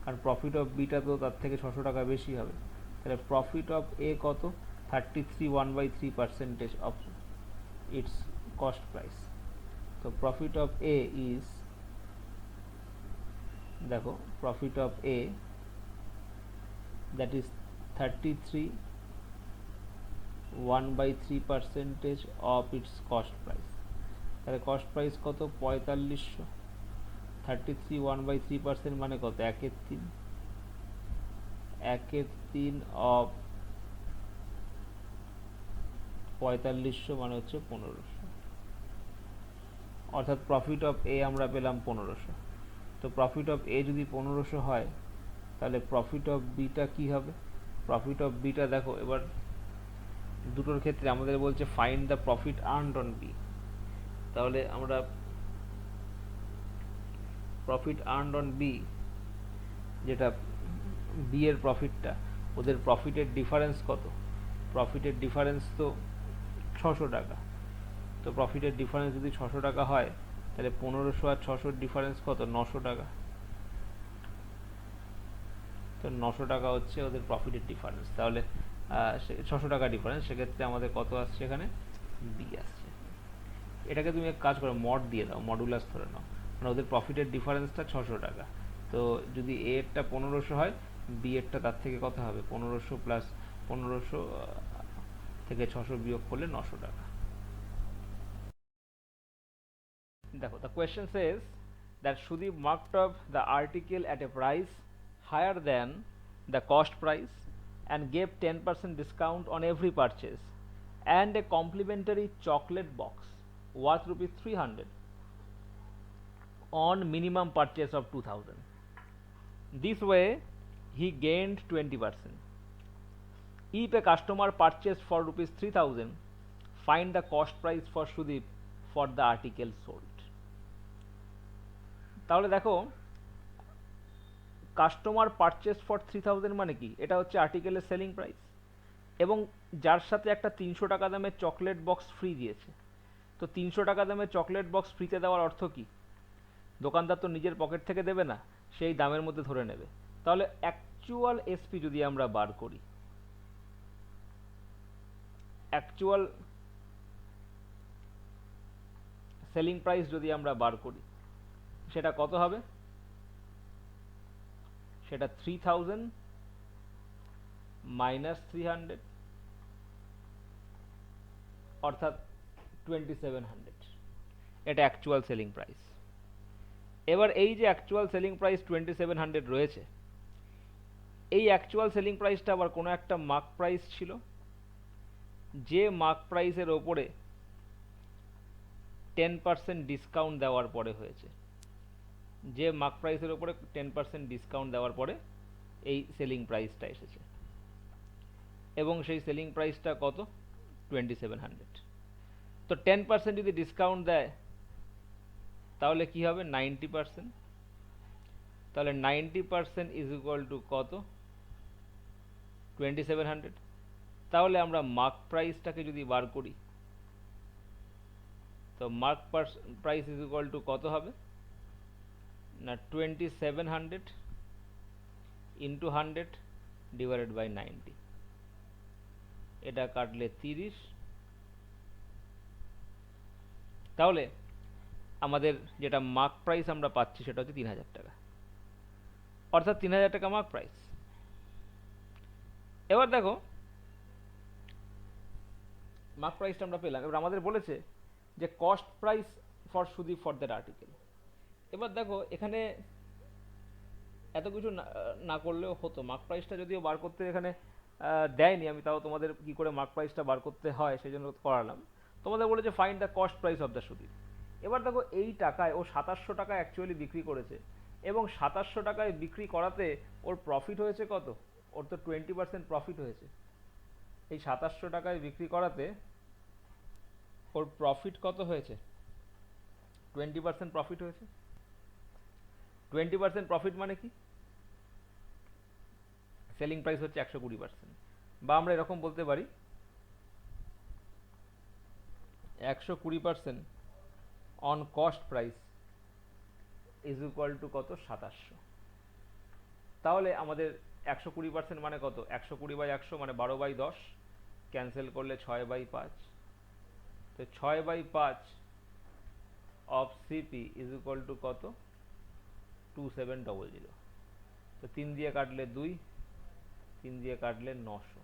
কারণ প্রফিট অফ বিটা তো তার থেকে 600 টাকা বেশি হবে, তাহলে প্রফিট অফ এ কত? 33 1/3% অফ ইটস কস্ট প্রাইস। তো প্রফিট অফ এ ইজ, দেখো profit of A that is 33 1/3% of its cost price, তাহলে কস্ট প্রাইস কত? 4500, 33 1/3% মানে কত? 1/3, 1/3 অফ 4500 মানে হচ্ছে 1500, অর্থাৎ প্রফিট অফ এ আমরা পেলাম 1500। তো প্রফিট অফ এ যদি 1500 হয়, তাহলে প্রফিট অফ বিটা কি হবে? প্রফিট অফ বিটা দেখো, এবার দুটোর ক্ষেত্রে আমাদের বলছে find the profit earned on B, তাহলে আমরা প্রফিট আর্নড অন বি, যেটা বি এর প্রফিটটা, ওদের প্রফিটের ডিফারেন্স কত? প্রফিটের ডিফারেন্স তো 600 টাকা, তো প্রফিটের ডিফারেন্স যদি 600 টাকা হয়, তাহলে 1500 আর 600 ডিফারেন্স কত? 900 টাকা, তো 900 টাকা হচ্ছে ওদের প্রফিটের ডিফারেন্স। তাহলে 600 টাকা ডিফারেন্স, সেক্ষেত্রে আমাদের কত আসছে? এখানে বি আসছে। এটাকে তুমি এক কাজ করো, মড দিয়ে দাও, মডুলাস ধরে নাও, মানে ওদের প্রফিটের ডিফারেন্সটা 600 টাকা, তো যদি এ এরটা 1500 হয়, বি এরটা তার থেকে কত হবে? 1500 প্লাস 1500 থেকে 600 বিয়োগ করলে 900 টাকা। দেখো, the question says that Sudeep marked up the article at a price higher than the cost price and gave 10% discount on every purchase and a complimentary chocolate box worth rupees 300 on minimum purchase of 2000. This way he gained 20%. If a customer purchased for rupees 3000, find the cost price for Sudeep for the article sold. তাহলে দেখো customer purchase for 3000 মানে কি, এটা হচ্ছে আর্টিকেলের selling price, এবং যার সাথে একটা 300 টাকা দামের চকলেট বক্স ফ্রি দিয়েছে। তো 300 টাকা দামের চকলেট বক্স ফ্রিতে দেওয়ার অর্থ কি, দোকানদার তো নিজের পকেট থেকে দেবে না, সেই দামের মধ্যে ধরে নেবে। তাহলে অ্যাকচুয়াল এসপি যদি আমরা বার করি, অ্যাকচুয়াল সেলিং প্রাইস যদি আমরা বার করি, সেটা কত হবে, সেটা 3000 মাইনাস 300 অর্থাৎ 2700, এটা অ্যাকচুয়াল সেলিং প্রাইস। এবার এই যে অ্যাকচুয়াল সেলিং প্রাইস 2700 রয়েছে, এই অ্যাকচুয়াল সেলিং প্রাইসটা আবার কোনো একটা মার্ক প্রাইস ছিল, যে মার্ক প্রাইসের ওপরে 10% ডিসকাউন্ট দেওয়ার পরে হয়েছে, যে মার্ক প্রাইসের ওপরে 10% ডিসকাউন্ট দেওয়ার পরে এই সেলিং প্রাইসটা এসেছে, এবং সেই সেলিং প্রাইসটা কত, 2700। তো 10% যদি ডিসকাউন্ট দেয় তাহলে কি হবে, 90%। তাহলে 90% ইজ ইকুয়াল টু কত, 2700। তাহলে আমরা মার্ক প্রাইসটাকে যদি বার করি, তো mark price is equal to কত হবে না, 2700 ইন্টু 100 ডিভাইডেড বাই 90, এটা কাটলে 30। তাহলে আমাদের যেটা মার্ক প্রাইস আমরা পাচ্ছি সেটা হচ্ছে 3000 টাকা, অর্থাৎ 3000 টাকা মার্ক প্রাইস। এবার দেখো মার্ক প্রাইসটা আমরা পেলাম, এবার আমাদের বলেছে যে cost price for Sudip for that article. এবার দেখো এখানে এত কিছু না করলেও হতো, মার্ক প্রাইসটা যদিও বার করতে এখানে দেয়নি, আমি তাও তোমাদের কি করে মার্ক প্রাইসটা বার করতে হয় সেই জন্য করালাম। তোমাদের বলেছে find the cost price of the Sudip. এবার দেখো এই টাকায় ও 2700 টাকায় অ্যাকচুয়ালি বিক্রি করেছে, এবং 2700 টাকায় বিক্রি করাতে ওর প্রফিট হয়েছে কত, ওর তো 20% প্রফিট হয়েছে। এই 2700 টাকায় বিক্রি করাতে ওর প্রফিট কত হয়েছে, 20% প্রফিট হয়েছে। 20% প্রফিট মানে কি, সেলিং প্রাইস হচ্ছে 120%, বা আমরা এরকম বলতে পারি 120% on cost price is equal to কত, 2700। তাহলে আমাদের 120% মানে কত, 120/100 মানে 12/10, ক্যান্সেল করলে 6/5, তো 6/5 of CP is equal to কত, 2700। তো 3 দিয়ে কাটলে 2, 3 দিয়ে কাটলে 900,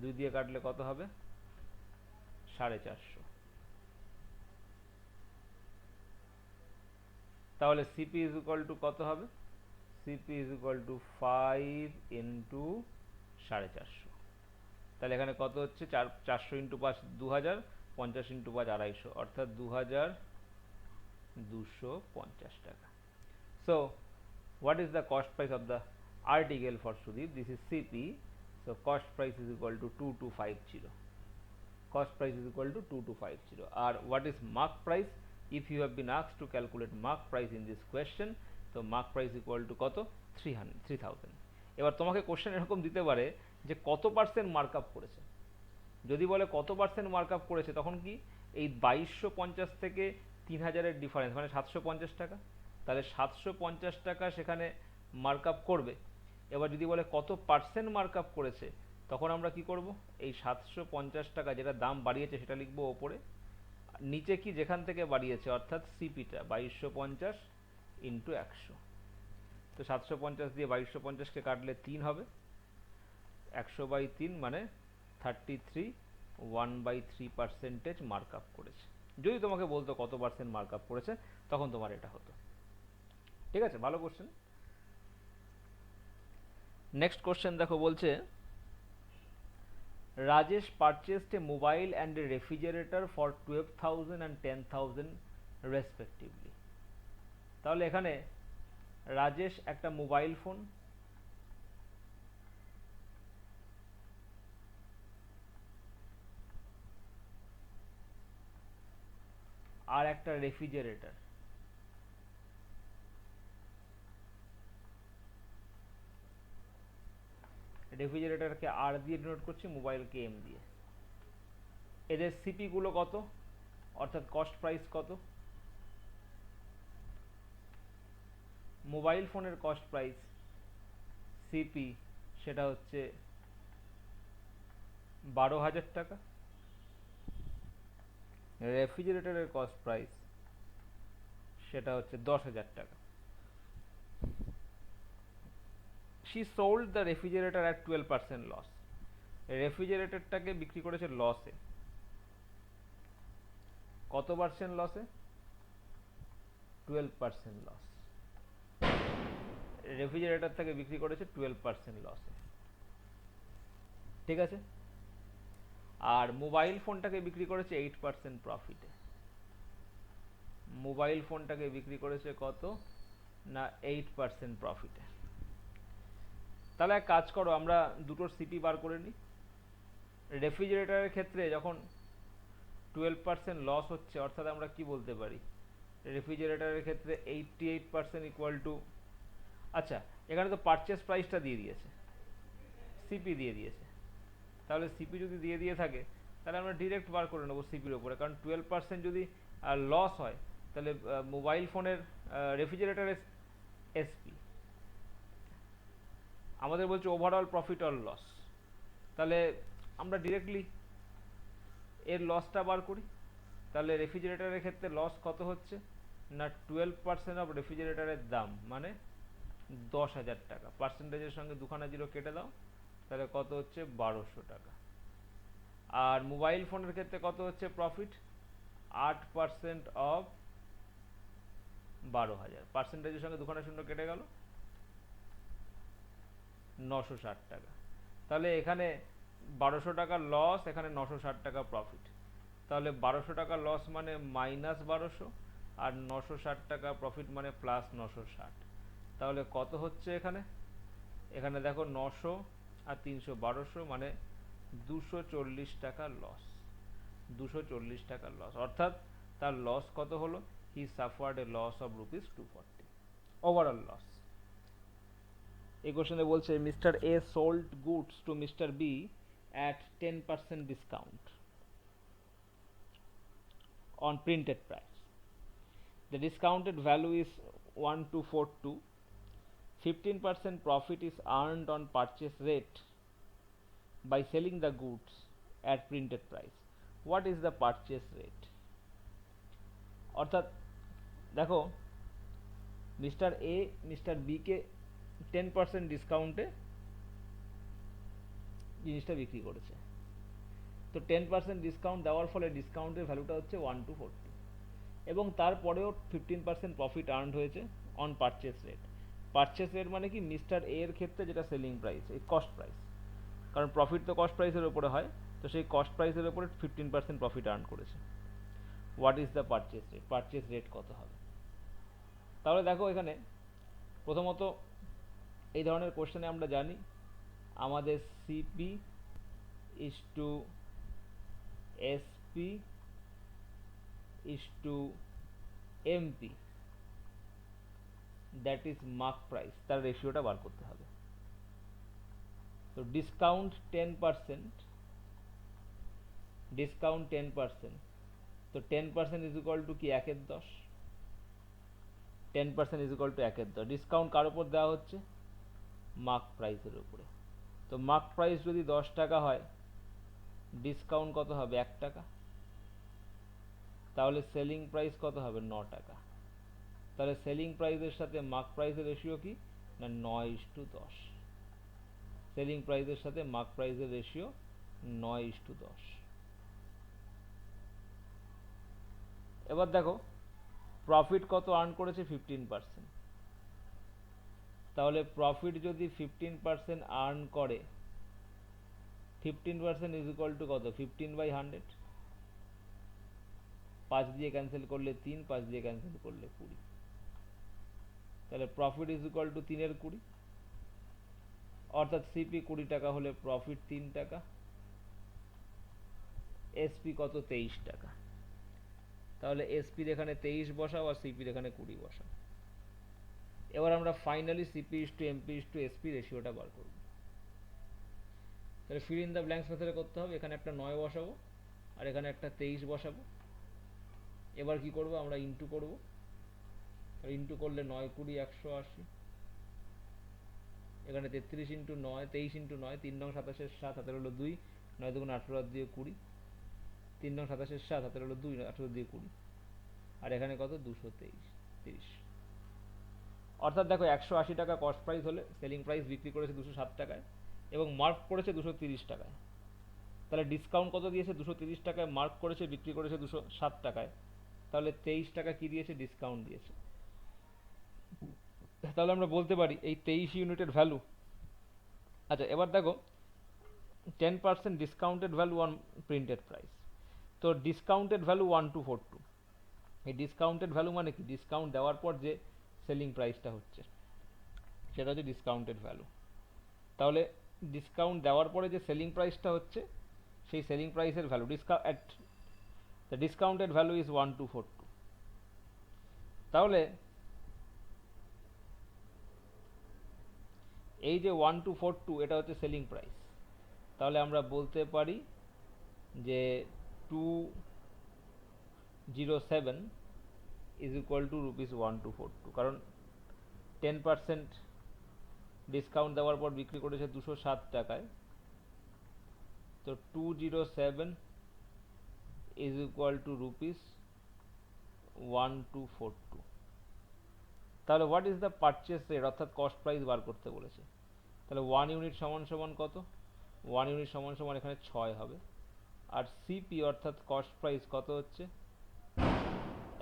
2 দিয়ে কাটলে কত হবে, 450। তাহলে সিপি ইজ ইকুয়াল টু কত হবে, CP is equal two 5 into 450। তাহলে এখানে কত হচ্ছে, 400 ইন্টু 5 2000, 50 ইন্টু 5 250, অর্থাৎ 2250 টাকা। So what is the cost price of the article for Sudeep? This is CP. So cost price is equal to 2250. Cost price is equal to 2250. Or what is mark price? If you have been asked to calculate mark price in this question, so mark price equal to কত, 3000। এবার তোমাকে question এরকম দিতে পারে যে কত percent markup করেছে। যদি বলে কত পার্সেন্ট মার্কআপ করেছে, তখন কি এই 2250 থেকে 3000-এর ডিফারেন্স মানে 750 টাকা, তাহলে 750 টাকা সেখানে মার্কআপ করবে। এবার যদি বলে কত পার্সেন্ট মার্কআপ করেছে, তখন আমরা কি করব, এই 750 টাকা যেটা দাম বাড়িয়েছে সেটা লিখবো ওপরে, নিচে কি যেখান থেকে বাড়িয়েছে অর্থাৎ সিপিটা 2250 ইন্টু 100। তো 750 দিয়ে 2250-কে কাটলে 3 হবে, 100/3 মানে 33, 1/3% মার্কআপ করেছে। যদি তোমাকে বলতো কত পার্সেন্ট মার্কআপ করেছে, তখন তোমার এটা হতো। ঠিক আছে, ভালো কোশ্চেন। নেক্সট কোশ্চেন দেখো, বলছে Rajesh purchased a mobile and a refrigerator for 12,000 and 10,000 respectively. তাহলে এখানে রাজেশ একটা মোবাইল ফোন আর একটা রেফ্রিজারেটর রেফ্রিজারেটরকে আর দিয়ে ডিনোট করছি, মোবাইলকে এম দিয়ে। এদের সিপি গুলো কত, অর্থাৎ কস্ট প্রাইস কত? মোবাইল ফোনের কস্ট প্রাইস সিপি সেটা হচ্ছে 12,000 টাকা, রেফ্রিজারেটরের কস্ট প্রাইস সেটা হচ্ছে 10,000 টাকা। she sold the refrigerator at 12% loss, রেফ্রিজারেটরটাকে বিক্রি করেছে লসে। কত পার্সেন্ট লসে? 12% লস। রেফ্রিজারেটর থেকে বিক্রি করেছে 12% লসে, ঠিক আছে। আর মোবাইল ফোনটাকে বিক্রি করেছে 8% প্রফিটে। মোবাইল ফোনটাকে বিক্রি করেছে কত না 8% প্রফিটে। তাহলে এক কাজ করো, আমরা দুটোর সিপি বার করে নিই। রেফ্রিজারেটরের ক্ষেত্রে যখন 12% লস হচ্ছে, অর্থাৎ আমরা কি বলতে পারি, রেফ্রিজারেটরের ক্ষেত্রে 88% ইকুয়াল টু, আচ্ছা এখানে তো পারচেস প্রাইসটা দিয়ে দিয়েছে, সিপি দিয়ে দিয়েছে, তাহলে সিপি যদি দিয়ে থাকে তাহলে আমরা ডিরেক্ট বার করে নেবো সিপির উপরে, কারণ 12% যদি লস হয় তাহলে মোবাইল ফোনের রেফ্রিজারেটরের এসপি আমাদের বলছে ওভারঅল প্রফিট অর লস, তাহলে আমরা ডিরেক্টলি এর লসটা বার করি। তাহলে রেফ্রিজারেটরের ক্ষেত্রে লস কত হচ্ছে না 12% অফ রেফ্রিজারেটরের দাম মানে 10,000 টাকা, পার্সেন্টেজের সঙ্গে দুখানা জিরো কেটে দাও, তাহলে কত হচ্ছে 1200 টাকা। আর মোবাইল ফোনের ক্ষেত্রে কত হচ্ছে প্রফিট, 8% অফ 12,000, পার্সেন্টেজের সঙ্গে দুখানা শূন্য কেটে গেল, 960 টাকা। তাহলে এখানে 1200 টাকা লস, এখানে 960 টাকা প্রফিট, তাহলে 1200 টাকা লস মানে মাইনাস 1200, আর 960 টাকা প্রফিট মানে প্লাস 960। তাহলে কত হচ্ছে এখানে, এখানে দেখো 900 আর 300 1200 মানে 240 টাকা লস, 240 টাকা লস, অর্থাৎ তার লস কত হলো, he suffered a loss of rupees 240, overall loss. এই কোশ্চেনে বলছে mister A sold goods to mister B at 10% discount on printed price. The discounted value is 1242. 15% profit is earned on purchase rate by selling the goods at printed price. What is the purchase rate? অর্থাৎ দেখো mister এ mister B কে 10% ডিসকাউন্টে জিনিসটা বিক্রি করেছে, তো 10% discount দেওয়ার ফলে ডিসকাউন্টের ভ্যালুটা হচ্ছে 1240, এবং তারপরেও 15% প্রফিট আর্নড হয়েছে on purchase rate. Purchase rate মানে কি, মিস্টার এ এর ক্ষেত্রে যেটা সেলিং প্রাইস, এই কস্ট প্রাইস, কারণ প্রফিট তো কস্ট প্রাইসের উপরে হয়, তো সেই কস্ট প্রাইসের উপরে 15% প্রফিট আর্ন করেছে। What is the purchase rate, purchase rate কত হবে? তাহলে দেখো এখানে প্রথমত এই ধরনের কোশ্চেনে আমরা জানি আমাদের CP is to SP is to MP, that is mark price, তার রেশিওটা বার করতে হবে। তো ডিসকাউন্ট 10%, ডিসকাউন্ট 10%, তো 10% ইজ ইকুয়াল টু কি 1/10, 10% ইজ ইকুয়াল টু 1/10। ডিসকাউন্ট কার উপর দেওয়া হচ্ছে, মার্ক প্রাইসের উপরে। তো মার্ক প্রাইস যদি 10 টাকা হয়, ডিসকাউন্ট কত হবে 1 টাকা, তাহলে সেলিং প্রাইস কত হবে 9 টাকা। তাহলে সেলিং প্রাইসের সাথে মার্ক প্রাইসের রেশিও কি না 9:10, সেলিং প্রাইসের সাথে মার্ক প্রাইসের রেশিও 9:10। এবার দেখো প্রফিট কত আর্ন করেছে 15%, তাহলে প্রফিট যদি 15% আর্ন করে 15% ইজ ইকুয়াল টু কত? 15/100। 5 দিয়ে ক্যান্সেল করলে 3, 5 দিয়ে ক্যান্সেল করলে 20। তাহলে প্রফিট ইজ ইকুয়াল টু 3 এর 20, অর্থাৎ সিপি 20 টাকা হলে প্রফিট 3 টাকা, এসপি কত? 23 টাকা। তাহলে এসপির এখানে 23 বসাও আর সিপির এখানে 20 বসাও। এবার আমরা finally CP is to MP is to SP রেশিওটা বার করব। তাহলে ফিল ইন দ্য ব্ল্যাঙ্কস মেথডে করতে হবে। এখানে একটা 9 বসাবো আর এখানে একটা 23 বসাবো। এবার কি করব? আমরা ইন্টু করব। ইন্টু করলে 9 20 180, এখানে 33 ইন্টু 9 23 ইন্টু 9, 3 নং 27 7, হাতের হলো 2, 9 দুগুণ 18 দিয়ে 20, 3 নং 27 7, হাতের হলো 2, 18 দিয়ে 20, আর এখানে কত? 223 30। অর্থাৎ দেখো 180 টাকা কস্ট প্রাইস হলে সেলিং প্রাইস বিক্রি করেছে 207 টাকায় এবং মার্ক করেছে 230 টাকায়। তাহলে ডিসকাউন্ট কত দিয়েছে? 230 টাকায় মার্ক করেছে, বিক্রি করেছে 207 টাকায়। তাহলে 23 টাকা কি দিয়েছে? ডিসকাউন্ট দিয়েছে। তাহলে আমরা বলতে পারি এই 23 ইউনিটের ভ্যালু। আচ্ছা, এবার দেখো 10% discounted value on printed price. তো ডিসকাউন্টেড ভ্যালু 1242। এই ডিসকাউন্টেড ভ্যালু মানে কি? ডিসকাউন্ট দেওয়ার পর যে সেলিং প্রাইসটা হচ্ছে সেটা হচ্ছে ডিসকাউন্টেড ভ্যালু। তাহলে ডিসকাউন্ট দেওয়ার পরে যে সেলিং প্রাইসটা হচ্ছে সেই সেলিং প্রাইসের value the discounted value is 1242। তাহলে এই যে 1242 এটা হচ্ছে সেলিং প্রাইস। তাহলে আমরা বলতে পারি যে 207 ইজ ইকুয়াল টু রুপিস 1242, কারণ 10% ডিসকাউন্ট দেওয়ার পর বিক্রি করেছে 207 টাকায়। তো 207 ইজ ইকুয়াল টু রুপিস 1242। তাহলে what is the purchase rate, অর্থাৎ কস্ট প্রাইস বার করতে বলেছে। তাহলে 1 ইউনিট সমান সমান কত? 1 ইউনিট সমান সমান এখানে 6 হবে। আর সিপি অর্থাৎ কস্ট প্রাইস কত হচ্ছে?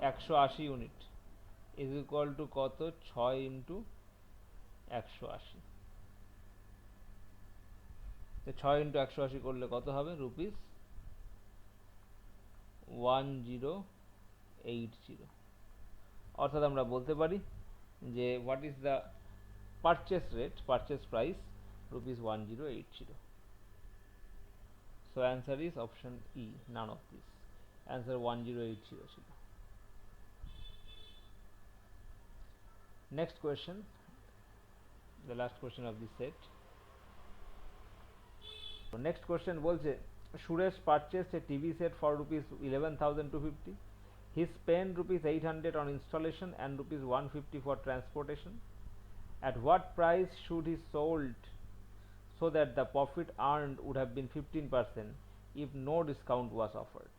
180 ইউনিট ইজ ইকুয়াল টু কত? 6 ইন্টু 180। তো 6 ইন্টু 180 করলে কত হবে? রুপিস 1080। অর্থাৎ আমরা বলতে পারি যে what is the purchase rate, purchase price rupees 1080। So answer is option E, none of this. Answer 1080 ছিল। Next question, the last question of this set. So next question বলছে Suresh purchased a TV set for rupees 11,250. He spent rupees 800 on installation and rupees 150 for transportation. At what price should he sold so that the profit earned would have been 15% if no discount was offered?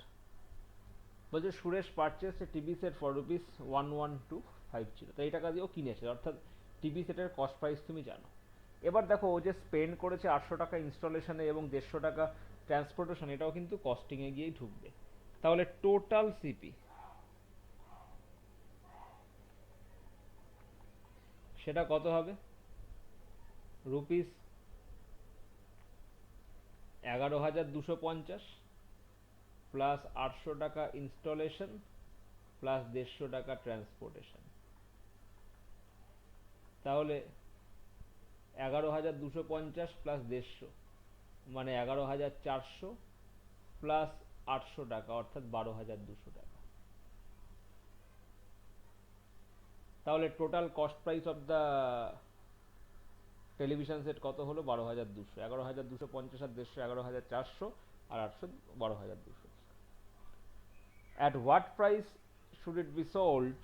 বলছে Suresh purchase A TV set for rupees 11250। তো এই টাকা দিয়েও কিনেছে, অর্থাৎ TV সেটের cost price তুমি জানো। এবার দেখো ও যে স্পেন্ড করেছে 800 টাকা ইনস্টলেশনে এবং 150 টাকা ট্রান্সপোর্টেশন, এটাও কিন্তু কস্টিংয়ে গিয়েই ঢুকবে। তাহলে টোটাল সিপি সেটা কত হবে? রুপিস 11,250 প্লাস 800 টাকা ইনস্টলেশন প্লাস 150 টাকা ট্রান্সপোর্টেশন। তাহলে 11,250 প্লাস 150 মানে 11,400 প্লাস 800 টাকা অর্থাৎ 12,200 টাকা। তাহলে total cost price of the television set কত হলো? 12,200। 11,250 আর 150 11,400 আর 800 12,200। At what price should it be sold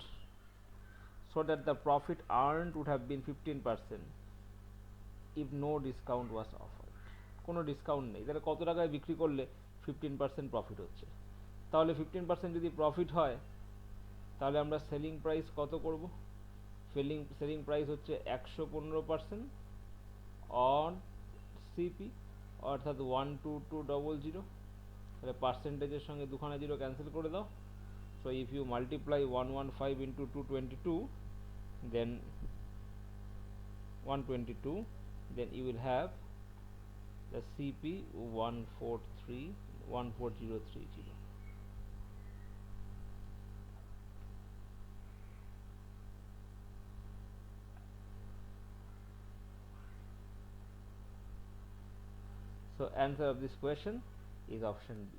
so that the profit earned would have been 15% if no discount was offered? কোনো ডিসকাউন্ট নেই, তাহলে কত টাকায় বিক্রি করলে 15% প্রফিট হচ্ছে? তাহলে 15% যদি প্রফিট হয় তাহলে আমরা সেলিং প্রাইস কত করব? সেলিং প্রাইস হচ্ছে 115% অন সিপি, অর্থাৎ 12200। তাহলে পার্সেন্টেজের সঙ্গে দুখানা জিরো ক্যান্সেল করে দাও। So if you multiply 115 into 222, then 122, then you will have the CP 14030. So answer of this question is option B.